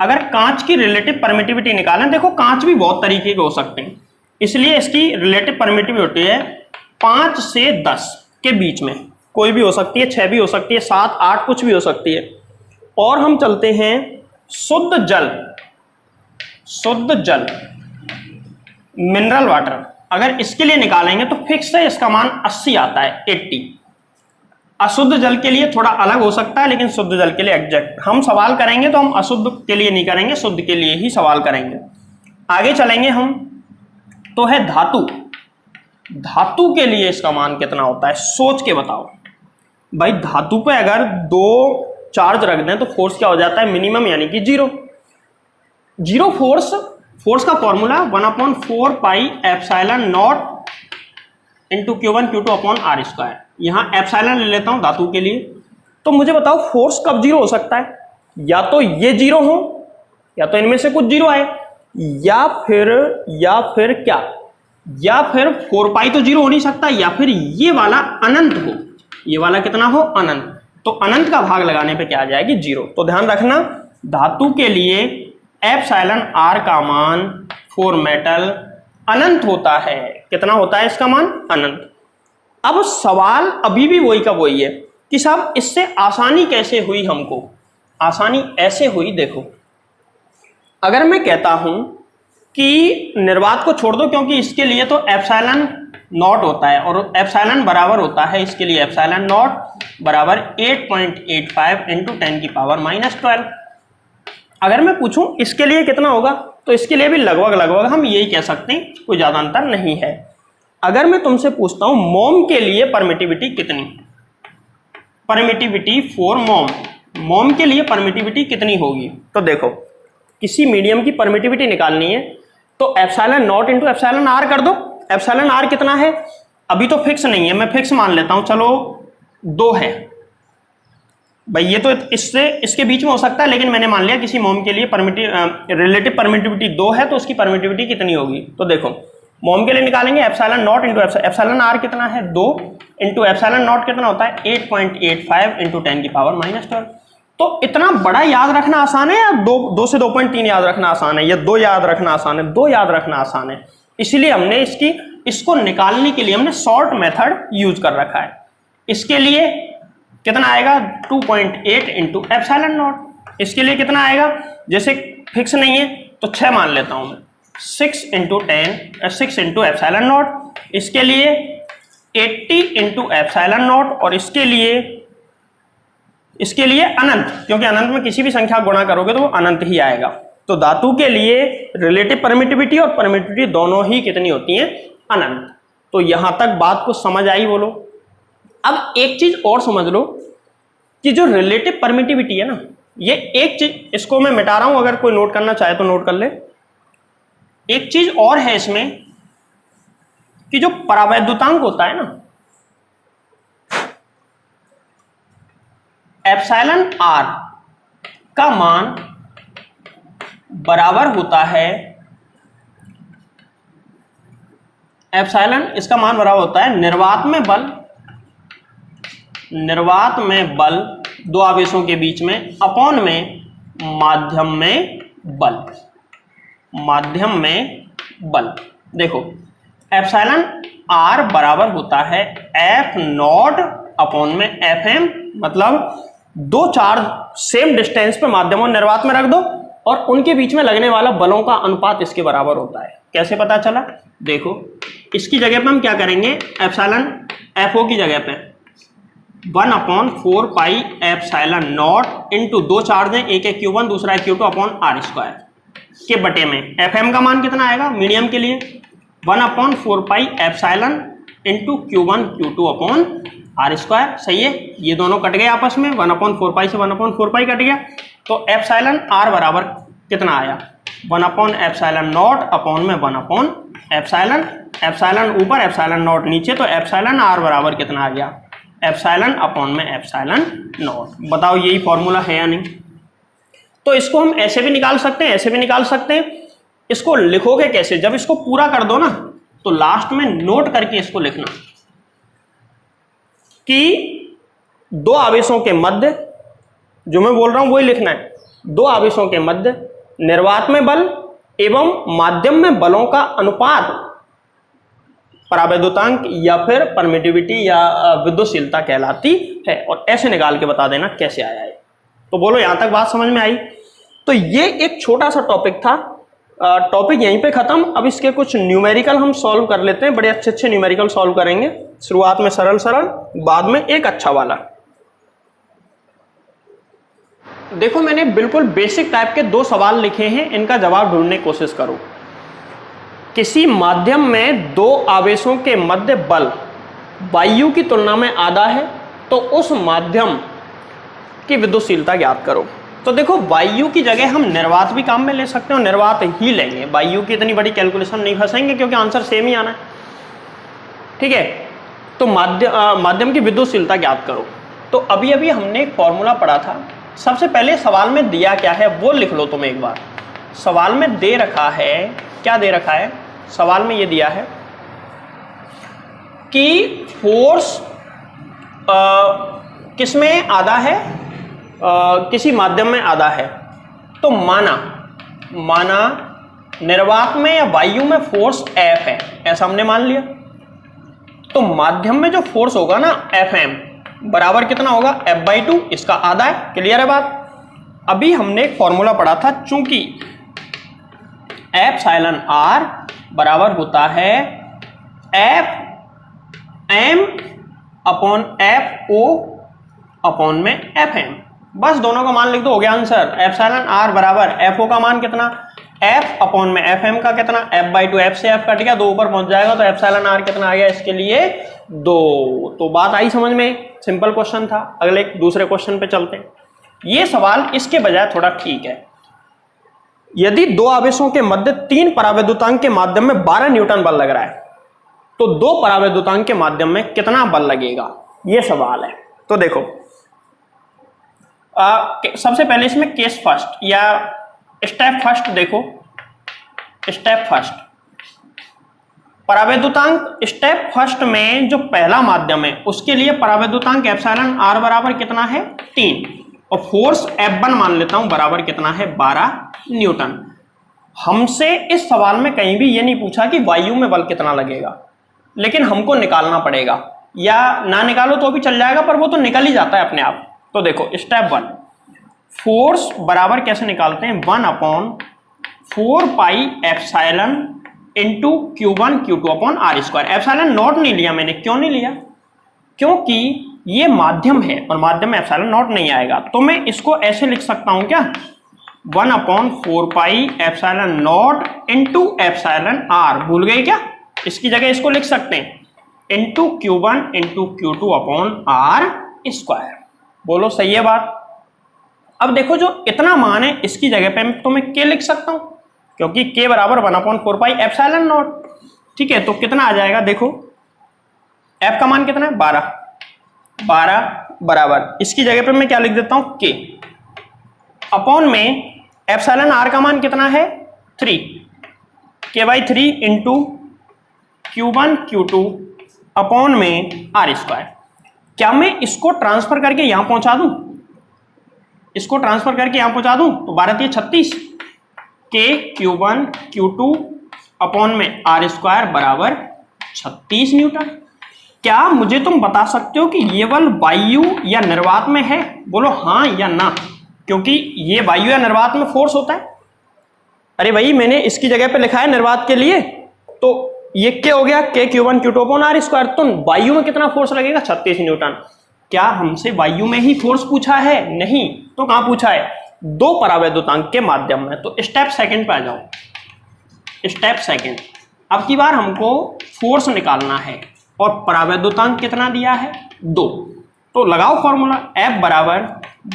अगर कांच की रिलेटिव परमिटिविटी निकालें, देखो कांच भी बहुत तरीके के हो सकते हैं, इसलिए इसकी रिलेटिव परमिटिविटी होती है 5 से 10 के बीच में, कोई भी हो सकती है, 6 भी हो सकती है, 7, 8 कुछ भी हो सकती है। और हम चलते हैं शुद्ध जल, शुद्ध जल मिनरल वाटर, अगर इसके लिए निकालेंगे तो फिक्स है, इसका मान 80 आता है, 80। अशुद्ध जल के लिए थोड़ा अलग हो सकता है, लेकिन शुद्ध जल के लिए एग्जैक्ट हम सवाल करेंगे तो हम अशुद्ध के लिए नहीं करेंगे, शुद्ध के लिए ही सवाल करेंगे। आगे चलेंगे हम, तो है धातु। धातु के लिए इसका मान कितना होता है? सोच के बताओ भाई। धातु पे अगर 2 चार्ज रख दें तो फोर्स क्या हो जाता है? मिनिमम, यानी कि 0। 0 फोर्स का formula 1/4 pi epsilon not into Q1 Q2 upon R²। यहां एप्सिलॉन ले लेता हूं धातु के लिए। तो मुझे बताओ फोर्स कब 0 हो सकता है? या तो ये 0 हो, या तो इनमें से कुछ 0 आए, या फिर क्या, या फिर 4 पाई तो 0 हो नहीं सकता, या फिर ये वाला अनंत हो। ये वाला कितना हो? अनंत। तो अनंत का भाग लगाने पे क्या आ जाएगी? 0। तो ध्यान रखना, धातु के लिए एप्सिलॉन R का मान फॉर मेटल अनंत होता है। कितना होता है इसका मान? अनंत। अब सवाल अभी भी वही का वही है कि साहब इससे आसानी कैसे हुई? हमको आसानी ऐसे हुई, देखो अगर मैं कहता हूं कि निर्वात को छोड़ दो, क्योंकि इसके लिए तो एप्सिलॉन नॉट होता है, और एप्सिलॉन बराबर होता है इसके लिए एप्सिलॉन नॉट बराबर 8.85 इंटू 10⁻⁻12। अगर मैं पूछूं इसके लिए कितना होगा, तो इसके लिए भी लगभग हम यही कह सकते हैं, कोई ज्यादा अंतर नहीं है। अगर मैं तुमसे पूछता हूं मोम के लिए परमिटिविटी कितनी, परमिटिविटी फॉर मोम के लिए परमिटिविटी कितनी होगी? तो देखो किसी मीडियम की परमिटिविटी निकालनी है तो epsilon not into epsilon R कर दो। एप्सिलॉन R कितना है? अभी तो फिक्स नहीं है, मैं फिक्स मान लेता हूं, चलो 2 है भाई। ये तो इसके बीच में हो सकता है, लेकिन मैंने मान लिया किसी मोम के लिए रिलेटिव परमिटिविटी 2 है, तो उसकी परमिटिविटी कितनी होगी? तो देखो मोम के लिए निकालेंगे epsilon not into epsilon R कितना है? 2 इंटू एप्सिलॉन नॉट कितना होता है? 8.85 इंटू 10⁻⁻12। तो इतना बड़ा याद रखना आसान है, या 2 से 2.3 याद रखना आसान है, या 2 याद रखना आसान है? 2 याद रखना आसान है, इसलिए हमने इसको निकालने के लिए हमने शॉर्ट मेथड यूज कर रखा है। इसके लिए कितना आएगा? 2.8 इंटू एप्सिलॉन नॉट। इसके लिए कितना आएगा? जैसे फिक्स नहीं है तो 6 मान लेता हूं मैं, 6 इंटू एप्सिलॉन नॉट। इसके लिए 80 इंटू एप्सिलॉन नॉट, और इसके लिए अनंत, क्योंकि अनंत में किसी भी संख्या गुणा करोगे तो वो अनंत ही आएगा। तो धातु के लिए रिलेटिव परमिटिविटी और परमिटिविटी दोनों ही कितनी होती हैं? अनंत। तो यहां तक बात को समझ आई बोलो। अब एक चीज और समझ लो कि जो रिलेटिव परमिटिविटी है ना, ये एक चीज, इसको मैं मिटा रहा हूं, अगर कोई नोट करना चाहे तो नोट कर ले। एक चीज और है इसमें कि जो परावैद्युतांक होता है ना, एप्सिलॉन R का मान बराबर होता है, एप्सिलॉन इसका मान बराबर होता है निर्वात में बल 2 आवेशों के बीच में अपॉन में माध्यम में बल। देखो एप्सिलॉन R बराबर होता है F0 अपॉन में FM, मतलब 2 चार्ज सेम डिस्टेंस पे माध्यम और निर्वात में रख दो, और उनके बीच में लगने वाला बलों का अनुपात इसके बराबर होता है। कैसे पता चला? देखो इसकी जगह पे हम क्या करेंगे, एप्सिलॉन FO की जगह पे 1/4 pi epsilon not into 2 charge है, एक है Q1 दूसरा है Q2 अपॉन R² के बटे में FM का मान कितना आएगा मीडियम के लिए? 1/4 pi epsilon into Q1 Q2 upon R²। सही है, ये दोनों कट गए आपस में, 1/4 पाई से 1/4 पाई कट गया। तो एप्सिलॉन R बराबर कितना आया? 1/एप्सिलॉन नॉट अपॉन में 1/एप्सिलॉन, एप्सिलॉन ऊपर एप्सिलॉन नॉट नीचे, तो एप्सिलॉन R बराबर कितना आ गया? एप्सिलॉन अपॉन में एप्सिलॉन नॉट। बताओ यही फॉर्मूला है या नहीं? तो इसको हम ऐसे भी निकाल सकते हैं, ऐसे भी निकाल सकते हैं। इसको लिखोगे कैसे? जब इसको पूरा कर दो ना तो लास्ट में नोट करके इसको लिखना कि दो आवेशों के मध्य, जो मैं बोल रहा हूं वही लिखना है, दो आवेशों के मध्य निर्वात में बल एवं माध्यम में बलों का अनुपात परावैद्युतांक या फिर परमिटिविटी या विद्युतशीलता कहलाती है। और ऐसे निकाल के बता देना कैसे आया है। तो बोलो यहां तक बात समझ में आई? तो ये एक छोटा सा टॉपिक था, टॉपिक यहीं पे खत्म। अब इसके कुछ न्यूमेरिकल हम सॉल्व कर लेते हैं, बड़े अच्छे अच्छे न्यूमेरिकल सॉल्व करेंगे। शुरुआत में सरल सरल, बाद में एक अच्छा वाला। देखो मैंने बिल्कुल बेसिक टाइप के दो सवाल लिखे हैं, इनका जवाब ढूंढने की कोशिश करो। किसी माध्यम में दो आवेशों के मध्य बल वायु की तुलना में आधा है तो उस माध्यम की विद्युतशीलता ज्ञात करो। तो देखो वायु की जगह हम निर्वात भी काम में ले सकते हो, निर्वात ही लेंगे, वायु की इतनी बड़ी कैलकुलेशन नहीं फंसेंगे क्योंकि आंसर सेम ही आना है। ठीक है, तो माध्यम की विद्युतशीलता ज्ञात करो। तो अभी अभी हमने एक फॉर्मूला पढ़ा था। सबसे पहले सवाल में दिया क्या है वो लिख लो तुम एक बार। सवाल में दे रखा है, क्या दे रखा है? सवाल में ये दिया है कि फोर्स किसमें आधा है, किसी माध्यम में आधा है। तो माना निर्वात में या वायु में फोर्स F है, ऐसा हमने मान लिया। तो माध्यम में जो फोर्स होगा ना Fm बराबर कितना होगा? F/2, इसका आधा है। क्लियर है बात? अभी हमने एक फॉर्मूला पढ़ा था, चूंकि एप्सिलॉन r बराबर होता है Fm अपॉन Fo अपॉन में Fm। बस दोनों का मान लिख दो, हो गया आंसर। एप्सिलॉन r बराबर Fo का मान कितना, F अपॉन में Fm का कितना, F/2, F से F कट गया, 2 ऊपर पहुंच जाएगा तो एप्सिलॉन r कितना आ गया इसके लिए 2। तो बात आई समझ में? सिंपल क्वेश्चन था। अगले दूसरे क्वेश्चन पे चलते हैं। ये सवाल इसके बजाय थोड़ा ठीक है। यदि दो आवेशों के मध्य 3 परावैद्युतांक के माध्यम में 12 न्यूटन बल लग रहा है तो 2 परावैद्युतांक के माध्यम में कितना बल लगेगा, ये सवाल है। तो देखो सबसे पहले इसमें केस फर्स्ट या स्टेप फर्स्ट देखो। स्टेप फर्स्ट परावैद्युतांक, स्टेप फर्स्ट में जो पहला माध्यम है उसके लिए परावैद्युतांक एप्सिलॉन r बराबर कितना है 3 और फोर्स F1 मान लेता हूं बराबर कितना है 12 न्यूटन। हमसे इस सवाल में कहीं भी ये नहीं पूछा कि वायु में बल कितना लगेगा, लेकिन हमको निकालना पड़ेगा, या ना निकालो तो भी चल जाएगा पर वो तो निकल ही जाता है अपने आप। तो देखो स्टेप 1, फोर्स बराबर कैसे निकालते हैं, 1/4 pi epsilon into Q1 Q2 upon r²। Epsilon not नहीं लिया मैंने, क्यों नहीं लिया? क्योंकि ये माध्यम है और माध्यम में एप्सिलॉन नॉट नहीं आएगा। तो मैं इसको ऐसे लिख सकता हूं क्या, 1/4 pi epsilon not into epsilon r। भूल गए क्या? इसकी जगह इसको लिख सकते हैं into Q1 into Q2 upon r²। बोलो सही है बात? अब देखो जो इतना मान है इसकी जगह पे तो मैं k लिख सकता हूं क्योंकि k बराबर 1/4 पाई एप्सिलॉन नॉट। ठीक है, तो कितना आ जाएगा देखो, f का मान कितना है 12 बराबर, इसकी जगह पे मैं क्या लिख देता हूं k अपॉन में एप्सिलॉन r का मान कितना है 3, k/3 into Q1 Q2 upon में r²। क्या मैं इसको ट्रांसफर करके यहां पहुंचा दूं, इसको ट्रांसफर करके यहां पहुंचा दूं तो 12×3 = 36, k Q1 Q2 अपॉन में r² बराबर 36 न्यूटन। क्या मुझे तुम बता सकते हो कि ये बल वायु या निर्वात में है? बोलो हाँ या ना, क्योंकि ये वायु या निर्वात में फोर्स होता है। अरे भाई मैंने इसकी जगह पे लिखा है निर्वात के लिए, तो ये क्या हो गया, k Q1 Q2 upon r²। तो वायु में कितना फोर्स लगेगा 36 न्यूटन। क्या हमसे वायु में ही फोर्स पूछा है? नहीं, तो कहां पूछा है, दो परावैद्युतांक के माध्यम में। तो स्टेप सेकंड पे आ जाओ। स्टेप सेकंड, अब की बार हमको फोर्स निकालना है और परावैद्युतांक कितना दिया है 2। तो लगाओ फॉर्मूला, F बराबर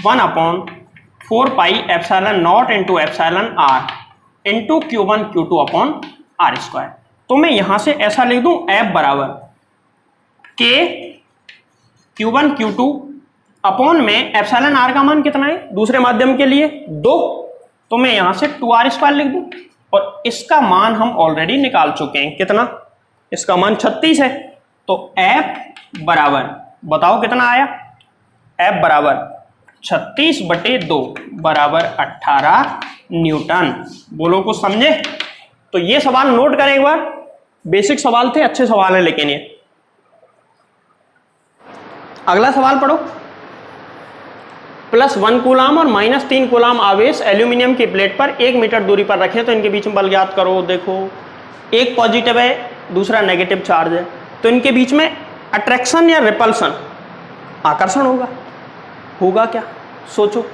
1/4 pi epsilon not into epsilon r into Q1 Q2 upon r²। तो मैं यहां से ऐसा लिख दूं F बराबर k Q1 Q2 अपॉन में एप्सिलॉन आर का मान कितना है दूसरे माध्यम के लिए 2, तो मैं यहां से 2r² लिख दूं और इसका मान हम ऑलरेडी निकाल चुके हैं। कितना? इसका मान 36 है। तो F बराबर, बताओ कितना आया? F बराबर 36/2 बराबर 18 न्यूटन। बोलो कुछ समझे? तो ये सवाल नोट करें एक बार, बेसिक सवाल थे, अच्छे सवाल है लेकिन ये। अगला सवाल पढ़ो। +1 कूलाम और -3 कूलाम आवेश एल्यूमिनियम की प्लेट पर 1 मीटर दूरी पर रखें तो इनके बीच में बल ज्ञात करो। देखो, एक पॉजिटिव है, दूसरा नेगेटिव चार्ज है, तो इनके बीच में अट्रैक्शन या रिपल्सन, आकर्षण होगा क्या? सोचो,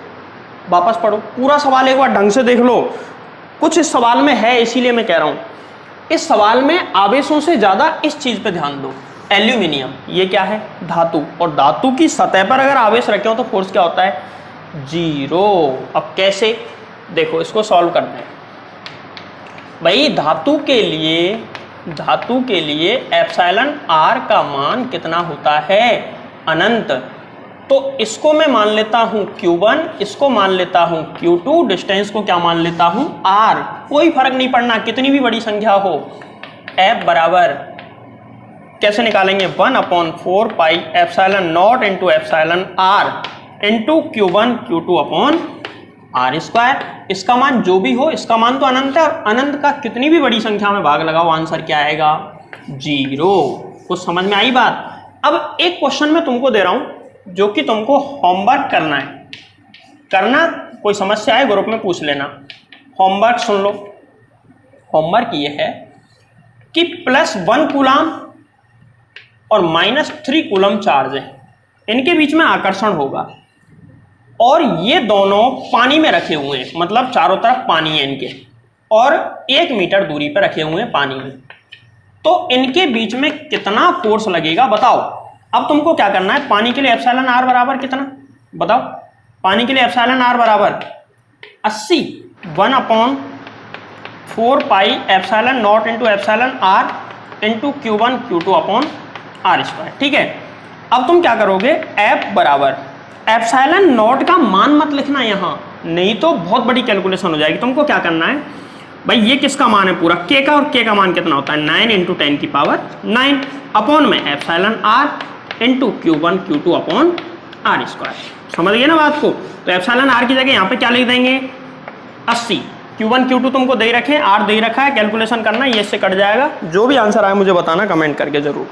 वापस पढ़ो, पूरा सवाल एक बार ढंग से देख लो। कुछ इस सवाल में है, इसीलिए मैं कह रहा हूं। इस सवाल में आवेशों से ज्यादा इस चीज पे ध्यान दो। एल्यूमिनियम, ये क्या है? धातु, और धातु की सतह पर अगर आवेश रखे हो तो फोर्स क्या होता है? 0। अब कैसे? देखो, इसको सॉल्व करते हैं भाई। धातु के लिए एप्सिलॉन आर का मान कितना होता है? अनंत। तो इसको मैं मान लेता हूं Q1, इसको मान लेता हूं Q2, डिस्टेंस को क्या मान लेता हूं? R। कोई फर्क नहीं पड़ना कितनी भी बड़ी संख्या हो। F बराबर कैसे निकालेंगे? 1/4 pi epsilon not into epsilon R into Q1 Q2 upon R²। इसका मान जो भी हो, इसका मान तो अनंत है, और अनंत का कितनी भी बड़ी संख्या में भाग लगाओ, आंसर क्या आएगा? 0। कुछ समझ में आई बात? अब एक क्वेश्चन मैं तुमको दे रहा हूं जो कि तुमको होमवर्क करना है। कोई समस्या है ग्रुप में पूछ लेना। होमवर्क सुन लो। होमवर्क ये है कि +1 कूलाम और -3 कूलम चार्ज है, इनके बीच में आकर्षण होगा, और ये दोनों पानी में रखे हुए हैं, मतलब चारों तरफ पानी है इनके, और 1 मीटर दूरी पर रखे हुए हैं पानी में। तो इनके बीच में कितना फोर्स लगेगा बताओ। अब तुमको क्या करना है? पानी के लिए एप्सिलॉन आर बराबर कितना बताओ? पानी के लिए एप्सिलॉन आर बराबर 80, 1/4 pi epsilon not into epsilon R into Q1 Q2 upon R²। ठीक है, अब तुम क्या करोगे? F बराबर एप्सिलॉन नॉट का मान मत लिखना यहां, नहीं तो बहुत बड़ी कैलकुलेशन हो जाएगी। तुमको क्या करना है भाई? ये किसका मान है? पूरा K का, और K का मान कितना होता है? 9 × 10⁹ अपॉन में epsilon R into Q1 Q2 upon R²। समझ गए ना बात को? तो एप्सिलॉन आर की जगह यहाँ पे क्या लिख देंगे? 80। Q1 Q2 तुमको दे रखे हैं, R दे रखा है, कैलकुलेशन करना, ये इससे कट जाएगा। जो भी आंसर आए मुझे बताना कमेंट करके जरूर।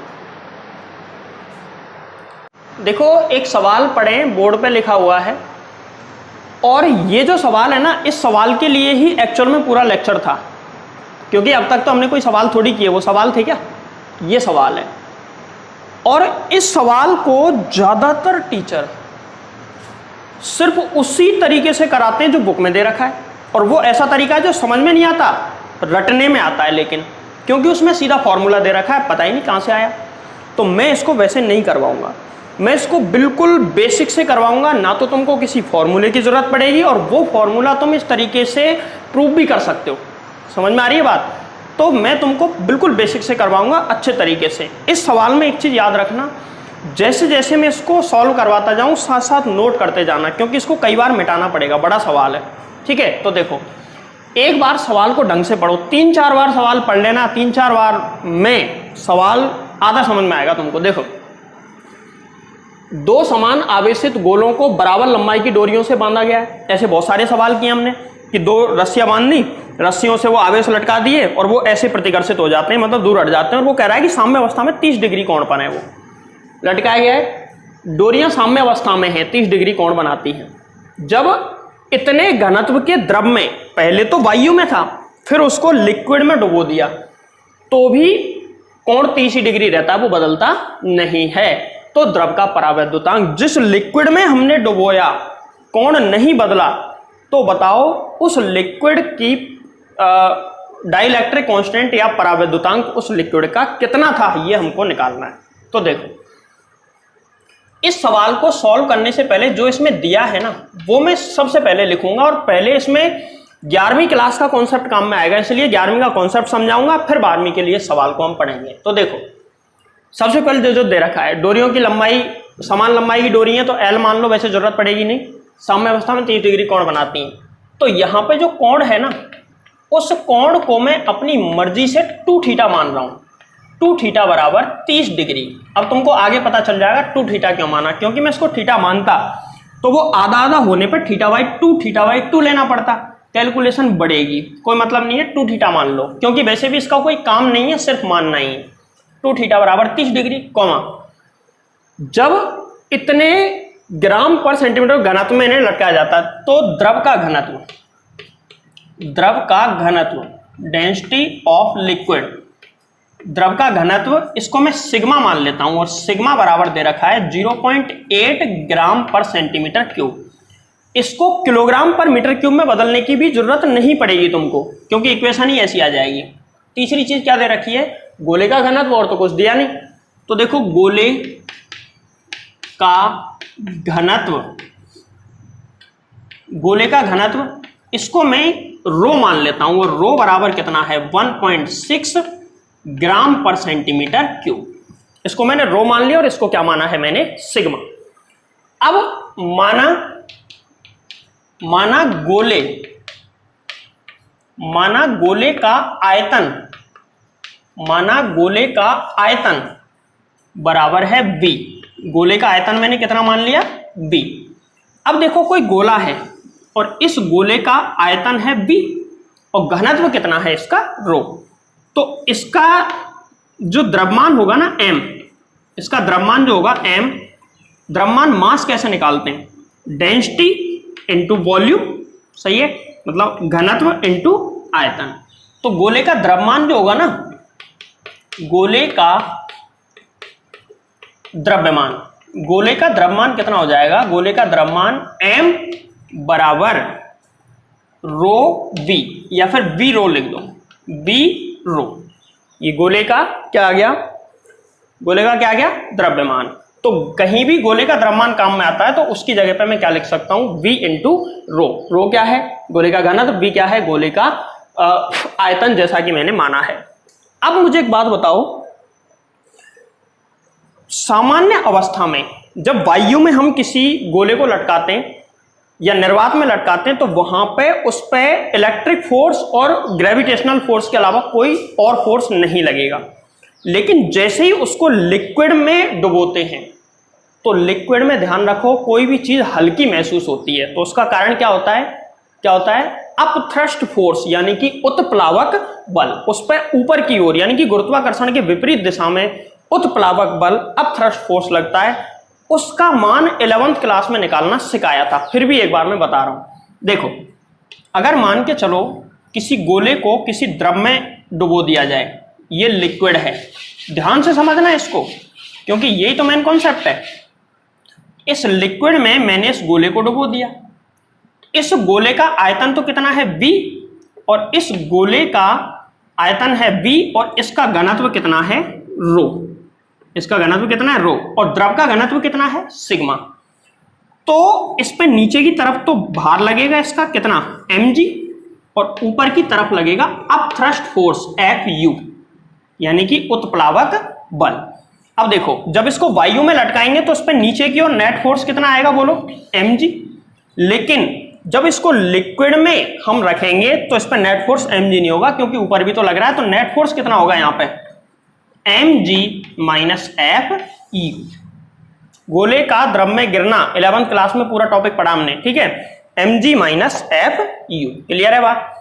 देखो, एक सवाल पढ़े, बोर्ड पे लिखा हुआ है, और ये जो सवाल है ना, इस सवाल के लिए ही एक्चुअल में पूरा लेक्चर था, क्योंकि अब तक तो हमने कोई सवाल थोड़ी किए। वो सवाल थे क्या? ये सवाल है, और इस सवाल को ज्यादातर टीचर सिर्फ उसी तरीके से कराते हैं जो बुक में दे रखा है, और वो ऐसा तरीका है जो समझ में नहीं आता, रटने में आता है, लेकिन क्योंकि उसमें सीधा फॉर्मूला दे रखा है, पता ही नहीं कहां से आया। तो मैं इसको वैसे नहीं करवाऊंगा, मैं इसको बिल्कुल बेसिक से करवाऊंगा। ना तो तुमको किसी फॉर्मूले की जरूरत पड़ेगी, और वो फॉर्मूला तुम इस तरीके से प्रूव भी कर सकते हो। समझ में आ रही है बात? तो मैं तुमको बिल्कुल बेसिक से करवाऊंगा, अच्छे तरीके से। इस सवाल में एक चीज याद रखना, जैसे जैसे मैं इसको सॉल्व करवाता जाऊं, साथ साथ नोट करते जाना, क्योंकि इसको कई बार मिटाना पड़ेगा, बड़ा सवाल है। ठीक है, तो देखो, एक बार सवाल को ढंग से पढ़ो, 3-4 बार सवाल पढ़ लेना, 3-4 बार में सवाल आधा समझ में आएगा तुमको। देखो, 2 समान आवेशित गोलों को बराबर लंबाई की डोरियों से बांधा गया है। ऐसे बहुत सारे सवाल किए हमने कि 2 रस्सियां बांध दी, रस्सियों से वो आवेश लटका दिए, और वो ऐसे प्रतिकर्षित हो जाते हैं, मतलब दूर हट जाते हैं, और वो कह रहा है कि साम्य अवस्था में 30 डिग्री कोण बने। वो लटकाया गया है, डोरियां साम्य अवस्था में है, 30 डिग्री कोण बनाती हैं। जब इतने घनत्व के द्रव में, पहले तो वायु में था, फिर उसको लिक्विड में डुबो दिया, तो भी कोण 30 डिग्री रहता है, वो बदलता नहीं है। तो द्रव का परावैद्युतांक, जिस लिक्विड में हमने डुबोया, कोण नहीं बदला, तो बताओ उस लिक्विड की डाइलेक्ट्रिक कांस्टेंट या परावैद्युतांक उस लिक्विड का कितना था, ये हमको निकालना है। तो देखो, इस सवाल को सॉल्व करने से पहले जो इसमें दिया है ना, वो मैं सबसे पहले लिखूंगा, और पहले इसमें 11वीं क्लास का कॉन्सेप्ट काम में आएगा, इसलिए 11वीं का कॉन्सेप्ट समझाऊंगा, फिर 12वीं के लिए सवाल को हम पढ़ेंगे। तो देखो, सबसे पहले जो दे रखा है, डोरियों की लंबाई समान लंबाई की डोरी है तो एल मान लो, वैसे जरूरत पड़ेगी नहीं। साम्यावस्था में 30 डिग्री कोण बनाती हैं। तो यहाँ पे जो कोण है ना, उस कोण को मैं अपनी मर्जी से 2 थीटा मान रहा हूँ। 2 थीटा बराबर 30 डिग्री। अब तुमको आगे पता चल जाएगा 2 थीटा क्यों माना, क्योंकि मैं इसको थीटा मानता तो वो आधा आधा होने पर थीटा बाई 2 लेना पड़ता, कैलकुलेशन बढ़ेगी। कोई मतलब नहीं है, 2 थीटा मान लो, क्योंकि वैसे भी इसका कोई काम नहीं है, सिर्फ मानना ही है। 2 थीटा बराबर 30 डिग्री, कॉमा जब इतने ग्राम पर सेंटीमीटर घनत्व में इन्हें लटकाया जाता तो द्रव का घनत्व डेंसिटी ऑफ लिक्विड, द्रव का घनत्व, इसको मैं सिग्मा मान लेता हूं, और सिग्मा बराबर दे रखा है 0.8 ग्राम पर सेंटीमीटर क्यूब। इसको किलोग्राम पर मीटर क्यूब में बदलने की भी जरूरत नहीं पड़ेगी तुमको, क्योंकि इक्वेशन ही ऐसी आ जाएगी। तीसरी चीज क्या दे रखी है, गोले का घनत्व, और तो कुछ दिया नहीं। तो देखो गोले का घनत्व, इसको मैं रो मान लेता हूं, और रो बराबर कितना है 1.6 ग्राम पर सेंटीमीटर क्यूब। इसको मैंने रो मान लिया और इसको क्या माना है मैंने, सिग्मा। अब माना गोले का आयतन बराबर है b। गोले का आयतन मैंने कितना मान लिया, b। अब देखो कोई गोला है और इस गोले का आयतन है b और घनत्व कितना है इसका, रो। तो इसका जो द्रव्यमान होगा ना m, इसका द्रव्यमान जो होगा m, द्रव्यमान मास कैसे निकालते हैं, डेंसिटी इंटू वॉल्यूम, सही है, मतलब घनत्व इंटू आयतन। तो गोले का द्रव्यमान जो होगा ना, गोले का द्रव्यमान कितना हो जाएगा, गोले का द्रव्यमान m बराबर रो v, या फिर v रो लिख दो, v रो। ये गोले का क्या आ गया, द्रव्यमान। तो कहीं भी गोले का द्रव्यमान काम में आता है तो उसकी जगह पे मैं क्या लिख सकता हूं, v इंटू रो। रो क्या है, गोले का घनत्व, v क्या है, गोले का आयतन, जैसा कि मैंने माना है। अब मुझे एक बात बताओ, सामान्य अवस्था में जब वायु में हम किसी गोले को लटकाते हैं या निर्वात में लटकाते हैं तो वहां पे उस पे इलेक्ट्रिक फोर्स और ग्रेविटेशनल फोर्स के अलावा कोई और फोर्स नहीं लगेगा। लेकिन जैसे ही उसको लिक्विड में डुबोते हैं तो लिक्विड में ध्यान रखो कोई भी चीज हल्की महसूस होती है, तो उसका कारण क्या होता है, अपथ्रस्ट फोर्स, यानी कि उत्प्लावक बल। उस पर ऊपर की ओर, यानी कि गुरुत्वाकर्षण के विपरीत दिशा में उत्प्लावक बल, अपथ्रस्ट फोर्स लगता है। उसका मान 11th क्लास में निकालना सिखाया था, फिर भी एक बार मैं बता रहा हूं। देखो, अगर मान के चलो किसी गोले को किसी द्रव में डुबो दिया जाए, ये लिक्विड है, ध्यान से समझना इसको, क्योंकि यही तो मेन कॉन्सेप्ट है। इस लिक्विड में मैंने इस गोले को डुबो दिया, इस गोले का आयतन तो कितना है v, और इस गोले का आयतन है v, और इसका घनत्व कितना है रो, और द्रव का घनत्व कितना है सिग्मा। तो इस पे नीचे की तरफ तो भार लगेगा इसका कितना, mg, और ऊपर की तरफ लगेगा अपथ्रस्ट फोर्स Fu, यानी कि उत्प्लावक बल। अब देखो, जब इसको वायु में लटकाएंगे तो इस पे नीचे की ओर नेट फोर्स कितना आएगा बोलो, mg। लेकिन जब इसको लिक्विड में हम रखेंगे तो इस पे नेट फोर्स mg नहीं होगा, क्योंकि ऊपर भी तो लग रहा है। तो नेट फोर्स कितना होगा यहाँ पे, mg माइनस Fu। गोले का द्रव में गिरना 11th क्लास में पूरा टॉपिक पढ़ा हमने, ठीक है, mg माइनस Fu। क्लियर है बात।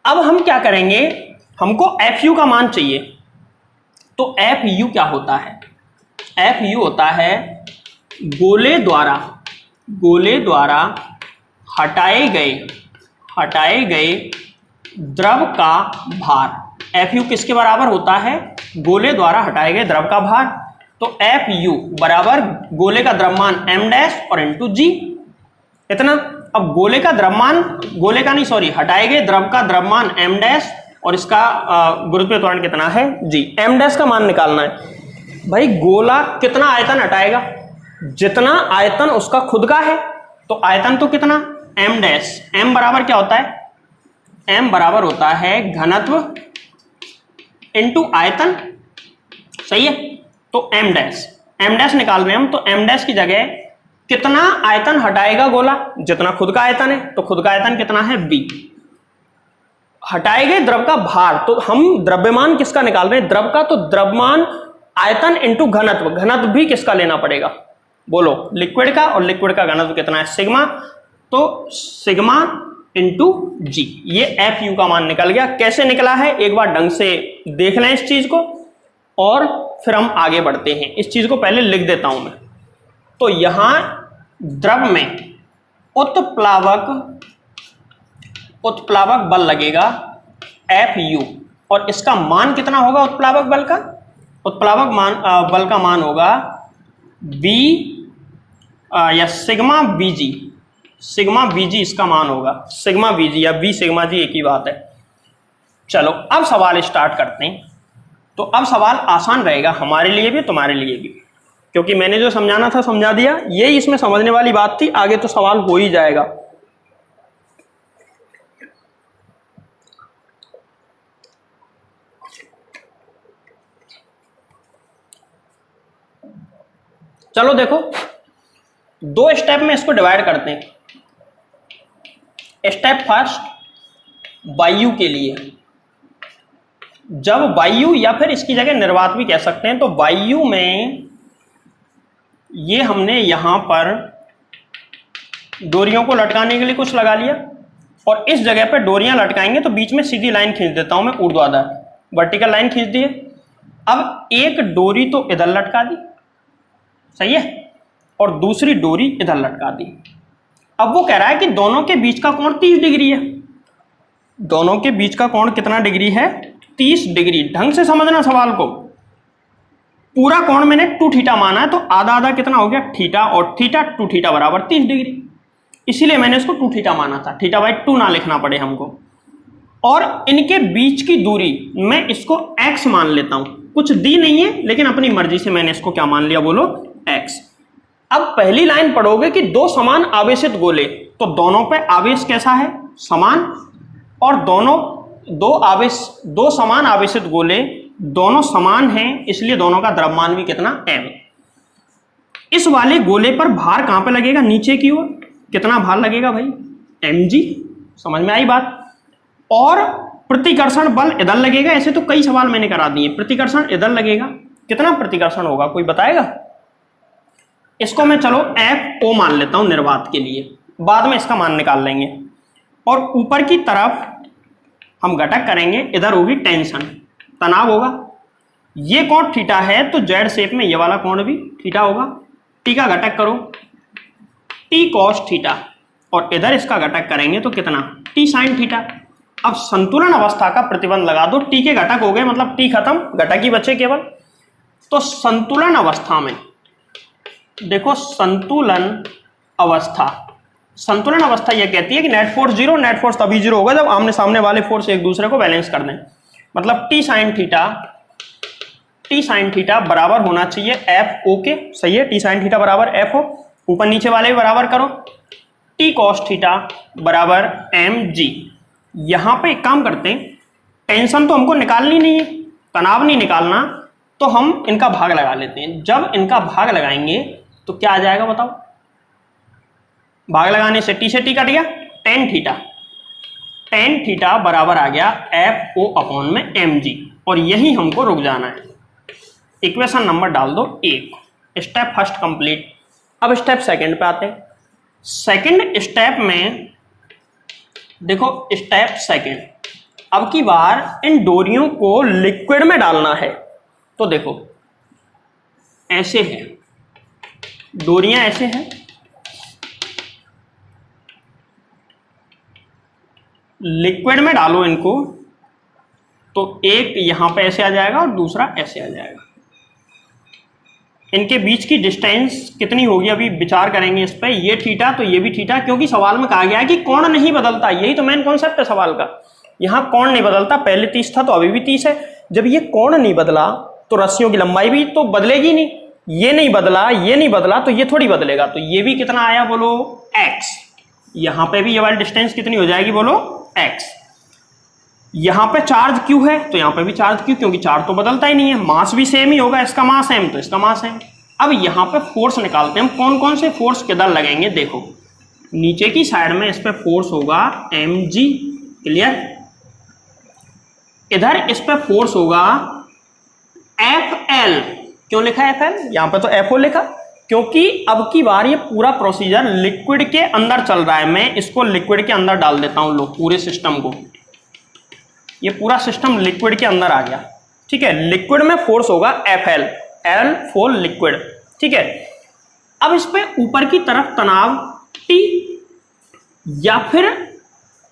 अब हम क्या करेंगे, हमको Fu का मान चाहिए। तो Fu क्या होता है, Fu होता है गोले द्वारा हटाए गए द्रव का भार। Fu किसके बराबर होता है, गोले द्वारा हटाए गए द्रव का भार। तो Fu बराबर गोले का द्रव्यमान m डैश और इंटू g, इतना। अब हटाए गए द्रव का द्रव्यमान m डैश और इसका गुरुत्वीय त्वरण कितना है g। m डैश का मान निकालना है भाई। गोला कितना आयतन हटाएगा, जितना आयतन उसका खुद का है, तो आयतन तो कितना m डैश। m बराबर क्या होता है, m बराबर होता है घनत्व इंटू आयतन, सही है। तो m डैश, एम डैश निकाल रहे हैं हम, तो एम डैश की जगह कितना आयतन हटाएगा गोला, जितना खुद का आयतन है, तो खुद का आयतन कितना है b। हटाए गए द्रव का भार, तो हम द्रव्यमान किसका निकाल रहे हैं, द्रव का, तो द्रव्यमान आयतन इंटू घनत्व, घनत्व भी किसका लेना पड़ेगा बोलो, लिक्विड का, और लिक्विड का घनत्व कितना है सिग्मा, तो सिग्मा इंटू जी। ये एफ यू का मान निकल गया। कैसे निकला है एक बार ढंग से देख लें इस चीज को, और फिर हम आगे बढ़ते हैं। इस चीज को पहले लिख देता हूं मैं। तो यहां द्रव में उत्प्लावक बल लगेगा एफ यू, और इसका मान कितना होगा उत्प्लावक बल का, उत्प्लावक बल का मान होगा बी या सिग्मा बीजी, सिग्मा बीजी इसका मान होगा, सिग्मा बीजी या बी सिग्मा जी एक ही बात है। चलो अब सवाल स्टार्ट करते हैं। तो अब सवाल आसान रहेगा हमारे लिए भी तुम्हारे लिए भी, क्योंकि मैंने जो समझाना था समझा दिया, यही इसमें समझने वाली बात थी, आगे तो सवाल हो ही जाएगा। चलो देखो, दो स्टेप में इसको डिवाइड करते हैं। स्टेप फर्स्ट, वायु के लिए, जब वायु या फिर इसकी जगह निर्वात भी कह सकते हैं, तो वायु में ये हमने यहां पर डोरियों को लटकाने के लिए कुछ लगा लिया, और इस जगह पर डोरियां लटकाएंगे तो बीच में सीधी लाइन खींच देता हूं मैं, ऊर्ध्वाधर वर्टिकल लाइन खींच दी है। अब एक डोरी तो इधर लटका दी, सही है, और दूसरी डोरी इधर लटका दी। अब वो कह रहा है कि दोनों के बीच का कोण 30 डिग्री है। दोनों के बीच का कोण कितना डिग्री है, 30 डिग्री। ढंग से समझना सवाल को, पूरा कोण मैंने 2 थीटा माना है, तो आधा आधा कितना हो गया थीटा, और थीटा 2 थीटा बराबर 30 डिग्री, इसीलिए मैंने इसको 2 थीटा माना था, थीटा बाई 2 ना लिखना पड़े हमको। और इनके बीच की दूरी मैं इसको x मान लेता हूं, कुछ दी नहीं है लेकिन अपनी मर्जी से मैंने इसको क्या मान लिया बोलो, x। अब पहली लाइन पढ़ोगे कि दो समान आवेशित गोले, तो दोनों पे आवेश कैसा है, समान, और दो समान आवेशित गोले दोनों समान हैं, इसलिए दोनों का द्रव्यमान भी कितना, m। इस वाले गोले पर भार कहां पे लगेगा, नीचे की ओर। कितना भार लगेगा भाई, mg, समझ में आई बात। और प्रतिकर्षण बल इधर लगेगा, ऐसे तो कई सवाल मैंने करा दिए, प्रतिकर्षण इधर लगेगा, कितना प्रतिकर्षण होगा कोई बताएगा। इसको मैं चलो FO मान लेता हूं निर्वात के लिए, बाद में इसका मान निकाल लेंगे। और ऊपर की तरफ हम घटक करेंगे, इधर होगी टेंशन, तनाव होगा। ये कोण थीटा है, तो जेड शेप में ये वाला कोण भी थीटा होगा। टी का घटक करो, टी कॉस थीटा, और इधर इसका घटक करेंगे तो कितना, टी साइन थीटा। अब संतुलन अवस्था का प्रतिबंध लगा दो, टी के घटक हो गए, मतलब टी खत्म, घटक ही बचे केवल। तो संतुलन अवस्था में देखो, संतुलन अवस्था यह कहती है कि नेट फोर्स 0, नेट फोर्स तभी 0 होगा जब आमने सामने वाले फोर्स एक दूसरे को बैलेंस कर दें। मतलब टी साइन थीटा बराबर होना चाहिए FO के, सही है, टी साइन थीटा बराबर FO, ऊपर नीचे वाले भी बराबर करो, टी कॉस थीटा बराबर mg। यहां पे एक काम करते हैं, टेंशन तो हमको निकालनी नहीं है, तनाव नहीं निकालना, तो हम इनका भाग लगा लेते हैं। जब इनका भाग लगाएंगे तो क्या आ जाएगा बताओ, भाग लगाने से टी कट गया, टेन थीटा बराबर आ गया FO अपॉन में mg, और यही हमको रुक जाना है। इक्वेशन नंबर डाल दो 1। Step first complete. अब स्टेप सेकंड पे आते हैं। सेकंड स्टेप में देखो, स्टेप सेकंड, अब की बार इन डोरियों को लिक्विड में डालना है। तो देखो ऐसे है, डोरियां ऐसे हैं, लिक्विड में डालो इनको, तो एक यहां पे ऐसे आ जाएगा और दूसरा ऐसे आ जाएगा। इनके बीच की डिस्टेंस कितनी होगी अभी विचार करेंगे इस पे। ये थीटा तो ये भी थीटा, क्योंकि सवाल में कहा गया है कि कोण नहीं बदलता, यही तो मेन कॉन्सेप्ट है सवाल का। यहां कोण नहीं बदलता, पहले 30 था तो अभी भी 30 है। जब ये कोण नहीं बदला तो रस्सियों की लंबाई भी तो बदलेगी नहीं, ये नहीं बदला तो ये थोड़ी बदलेगा, तो ये भी कितना आया बोलो, x। यहां पे भी ये वाली डिस्टेंस कितनी हो जाएगी बोलो, x। यहां पे चार्ज q है तो यहां पे भी चार्ज q, क्योंकि चार्ज तो बदलता ही नहीं है, मास भी सेम ही होगा, इसका मास m तो इसका मास m। अब यहाँ पे फोर्स निकालते हैं हम, कौन कौन से फोर्स किधर लगेंगे। देखो नीचे की साइड में इस पे फोर्स होगा mg, क्लियर। इधर इस पे फोर्स होगा FL। क्यों लिखा है FL, यहाँ पे तो FO लिखा, क्योंकि अब की बार ये पूरा प्रोसीजर लिक्विड के अंदर चल रहा है। मैं इसको लिक्विड के अंदर डाल देता हूं, लो पूरे सिस्टम को, ये पूरा सिस्टम लिक्विड के अंदर आ गया, ठीक है। लिक्विड में फोर्स होगा FL, L फॉर लिक्विड, ठीक है। अब इस पे ऊपर की तरफ तनाव T, या फिर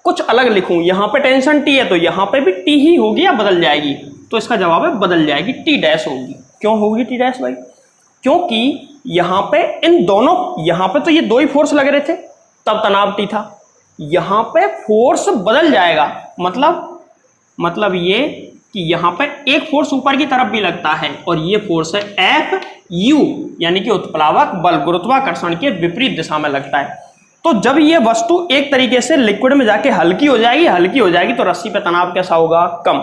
कुछ अलग लिखूं, यहां पे टेंशन T है तो यहां पे भी T ही होगी या बदल जाएगी, तो इसका जवाब है बदल जाएगी, T डैश होगी। क्यों होगी T डैश भाई, क्योंकि यहां पे इन दोनों, यहां पे तो ये दो ही फोर्स लग रहे थे तब तनाव T था, यहां पे फोर्स बदल जाएगा। मतलब ये कि यहां पे एक फोर्स ऊपर की तरफ भी लगता है और ये फोर्स है Fu, यानी कि उत्प्लावक बल गुरुत्वाकर्षण के विपरीत दिशा में लगता है। तो जब ये वस्तु एक तरीके से लिक्विड में जाके हल्की हो जाएगी तो रस्सी पे तनाव कैसा होगा, कम।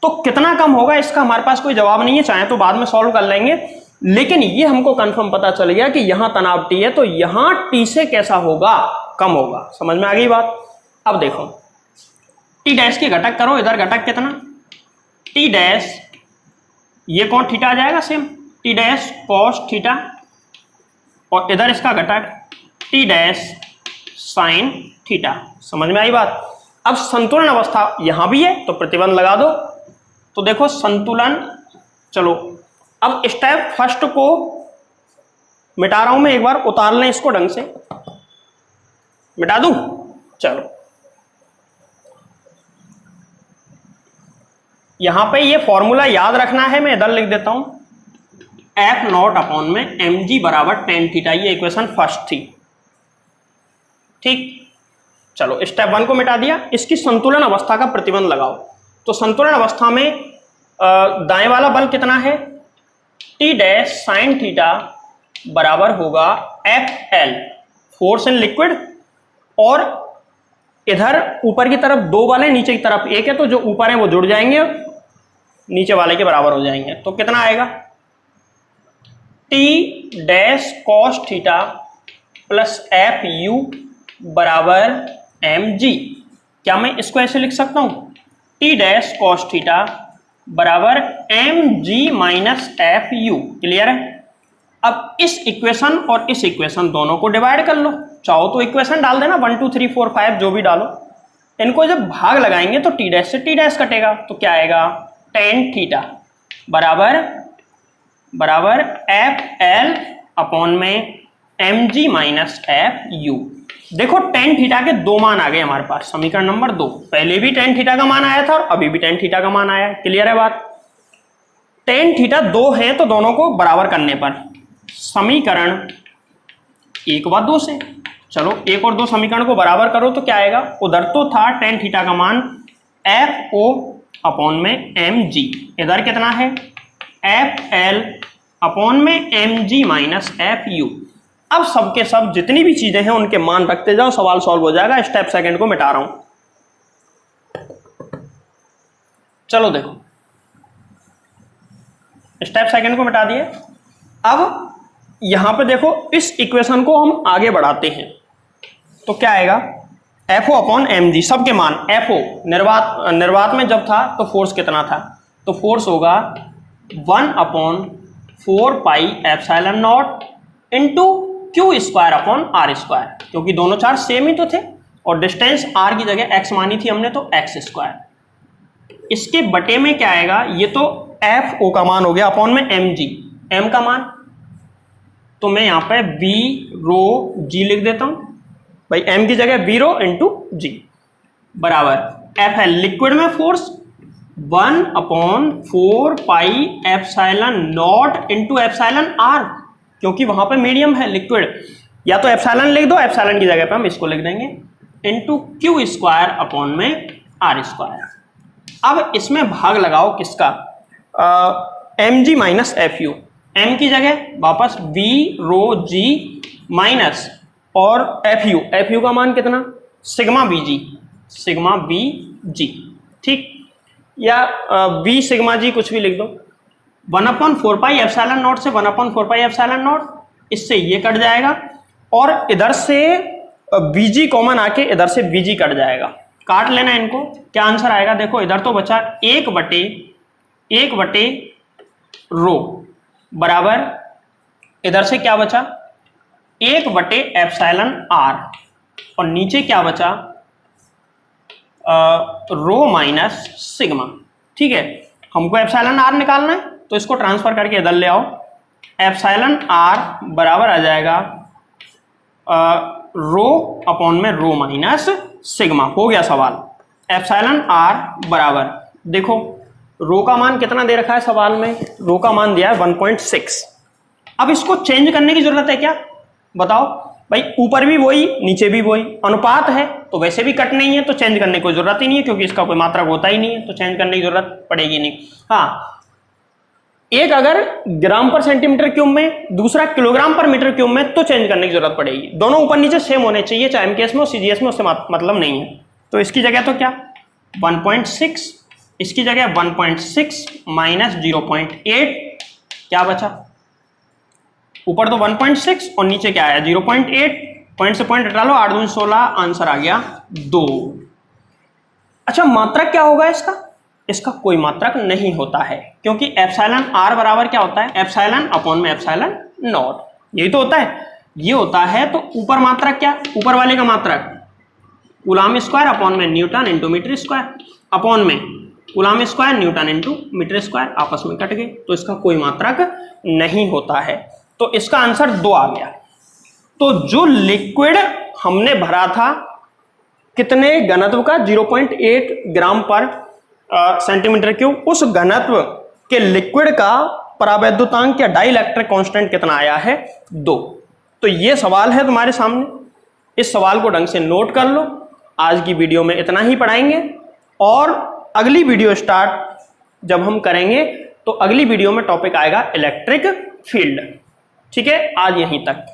तो कितना कम होगा इसका हमारे पास कोई जवाब नहीं है, चाहे तो बाद में सॉल्व कर लेंगे, लेकिन ये हमको कंफर्म पता चल गया कि यहां तनाव T है तो यहां T से कैसा होगा, कम होगा। समझ में आ गई बात। अब देखो T डैश के घटक करो, इधर घटक कितना T डैश, ये कौन थीटा आ जाएगा same, T dash cos theta, और इधर इसका घटक T डैश साइन थीटा। समझ में आई बात। अब संतुलन अवस्था यहां भी है तो प्रतिबंध लगा दो। तो देखो संतुलन, चलो अब स्टेप फर्स्ट को मिटा रहा हूं मैं, एक बार उतार लें इसको ढंग से, मिटा दूं, चलो। यहां पे ये फॉर्मूला याद रखना है, मैं इधर लिख देता हूं, F0 अपॉन में mg बराबर tan थीटा, ये इक्वेशन फर्स्ट थी, ठीक। चलो स्टेप 1 को मिटा दिया, इसकी संतुलन अवस्था का प्रतिबंध लगाओ। तो संतुलन अवस्था में दाएं वाला बल कितना है, T डैश साइन थीटा बराबर होगा FL, फोर्स इन लिक्विड, और इधर ऊपर की तरफ दो बल है, नीचे की तरफ एक है, तो जो ऊपर है वो जुड़ जाएंगे, नीचे वाले के बराबर हो जाएंगे। तो कितना आएगा, T dash cos theta plus FU बराबर mg। क्या मैं इसको ऐसे लिख सकता हूं, T डैश कॉस थीटा बराबर mg माइनस FU, क्लियर है। अब इस इक्वेशन और इस इक्वेशन दोनों को डिवाइड कर लो, चाहो तो इक्वेशन डाल देना 1 2 3 4 5 जो भी डालो, इनको जब भाग लगाएंगे तो T डैश से T डैश कटेगा, तो क्या आएगा, tan थीटा बराबर FL अपॉन में mg माइनस FU। देखो tan थीटा के दो मान आ गए हमारे पास, समीकरण नंबर 2, पहले भी tan थीटा का मान आया था और अभी भी tan थीटा का मान आया है, क्लियर है बात। tan थीटा 2 है तो दोनों को बराबर करने पर समीकरण 1 व 2 से, चलो 1 और 2 समीकरण को बराबर करो तो क्या आएगा, उधर तो था tan थीटा का मान FO अपॉन में mg, इधर कितना है FL अपॉन में mg माइनस FU। अब सबके सब जितनी भी चीजें हैं उनके मान रखते जाओ, सवाल सॉल्व हो जाएगा। स्टेप सेकंड को मिटा रहा हूं, चलो देखो स्टेप सेकंड को मिटा दिए। अब यहां पे देखो इस इक्वेशन को हम आगे बढ़ाते हैं तो क्या आएगा, FO अपॉन mg, सबके मान FO निर्वात में जब था तो फोर्स कितना था, तो फोर्स होगा 1 upon 4 pi epsilon not into Q square upon R square, क्योंकि दोनों चार्ज सेम ही तो थे और डिस्टेंस r की जगह x मानी थी हमने तो x स्क्वायर। इसके बटे में क्या आएगा, ये तो FO का मान हो गया अपॉन में mg, m का मान, तो मैं यहाँ पे v रो g लिख देता हूं भाई, m की जगह v रो इंटू g बराबर FL लिक्विड में force 1 upon 4 pi epsilon not into epsilon r, क्योंकि वहां पे मीडियम है लिक्विड, या तो एप्सिलॉन लिख दो, एप्सिलॉन की जगह पे हम इसको लिख देंगे इंटू क्यू स्क्वायर अपॉन में आर स्क्वायर। अब इसमें भाग लगाओ किसका, mg माइनस FU, m की जगह वापस v रो g माइनस और FU का मान कितना, सिग्मा bg, ठीक, या v सिग्मा g कुछ भी लिख दो, 1/4 पाई एप्सिलॉन नॉट से 1/4 पाई एप्सिलॉन नॉट, इससे ये कट जाएगा और इधर से बीजी कॉमन आके इधर से बीजी कट जाएगा, काट लेना इनको। क्या आंसर आएगा देखो, इधर तो बचा 1/1 रो बराबर इधर से क्या बचा 1/एप्सिलॉन आर और नीचे क्या बचा रो माइनस सिग्मा। ठीक है, हमको एप्सिलॉन आर निकालना है तो इसको ट्रांसफर करके इधर ले आओ। एप्सिलॉन आर बराबर आ जाएगा रो अपॉन में रो माइनस सिग्मा। हो गया सवाल। एप्सिलॉन आर बराबर, देखो रो का मान कितना दे रखा है सवाल में, रो का मान दिया है 1.6। अब इसको चेंज करने की जरूरत है क्या, बताओ भाई। ऊपर भी वही नीचे भी वही, अनुपात है तो वैसे भी कट नहीं है तो चेंज करने की कोई जरूरत ही नहीं है, क्योंकि इसका कोई मात्रक होता ही नहीं है तो चेंज करने की जरूरत पड़ेगी नहीं। हाँ, एक अगर ग्राम पर सेंटीमीटर क्यूब में, दूसरा किलोग्राम पर मीटर क्यूब में, तो चेंज करने की जरूरत पड़ेगी। दोनों ऊपर नीचे सेम होने चाहिए, चाहे एमकेएस में हो सीजीएस में, उससे मतलब नहीं है। तो इसकी जगह तो क्या 1.6, इसकी जगह 1.6 माइनस 0.8, क्या बचा ऊपर तो 1.6 और नीचे क्या आया 0.8, पॉइंट से पॉइंट हटा लो, 8 दूनी 16, आंसर आ गया 2। अच्छा, मात्रक क्या होगा इसका, इसका कोई मात्रक नहीं होता है, क्योंकि एप्सिलॉन आर बराबर क्या होता है एप्सिलॉन अपॉन में एप्सिलॉन नॉट, यही तो होता है, ये होता है। तो ऊपर मात्रक क्या, ऊपर वाले का मात्रक कूलाम स्क्वायर अपॉन में newton into metre square, upon में coulomb square newton into metre square, आपस में कट गए, तो इसका कोई मात्रक नहीं होता है। तो इसका आंसर 2 आ गया। तो जो लिक्विड हमने भरा था कितने घनत्व का 0.8 ग्राम पर सेंटीमीटर क्यूब, उस घनत्व के लिक्विड का परावैद्युतांक या डाइलेक्ट्रिक कांस्टेंट कितना आया है 2। तो ये सवाल है तुम्हारे सामने, इस सवाल को ढंग से नोट कर लो। आज की वीडियो में इतना ही पढ़ाएंगे और अगली वीडियो स्टार्ट जब हम करेंगे तो अगली वीडियो में टॉपिक आएगा इलेक्ट्रिक फील्ड। ठीक है, आज यहीं तक।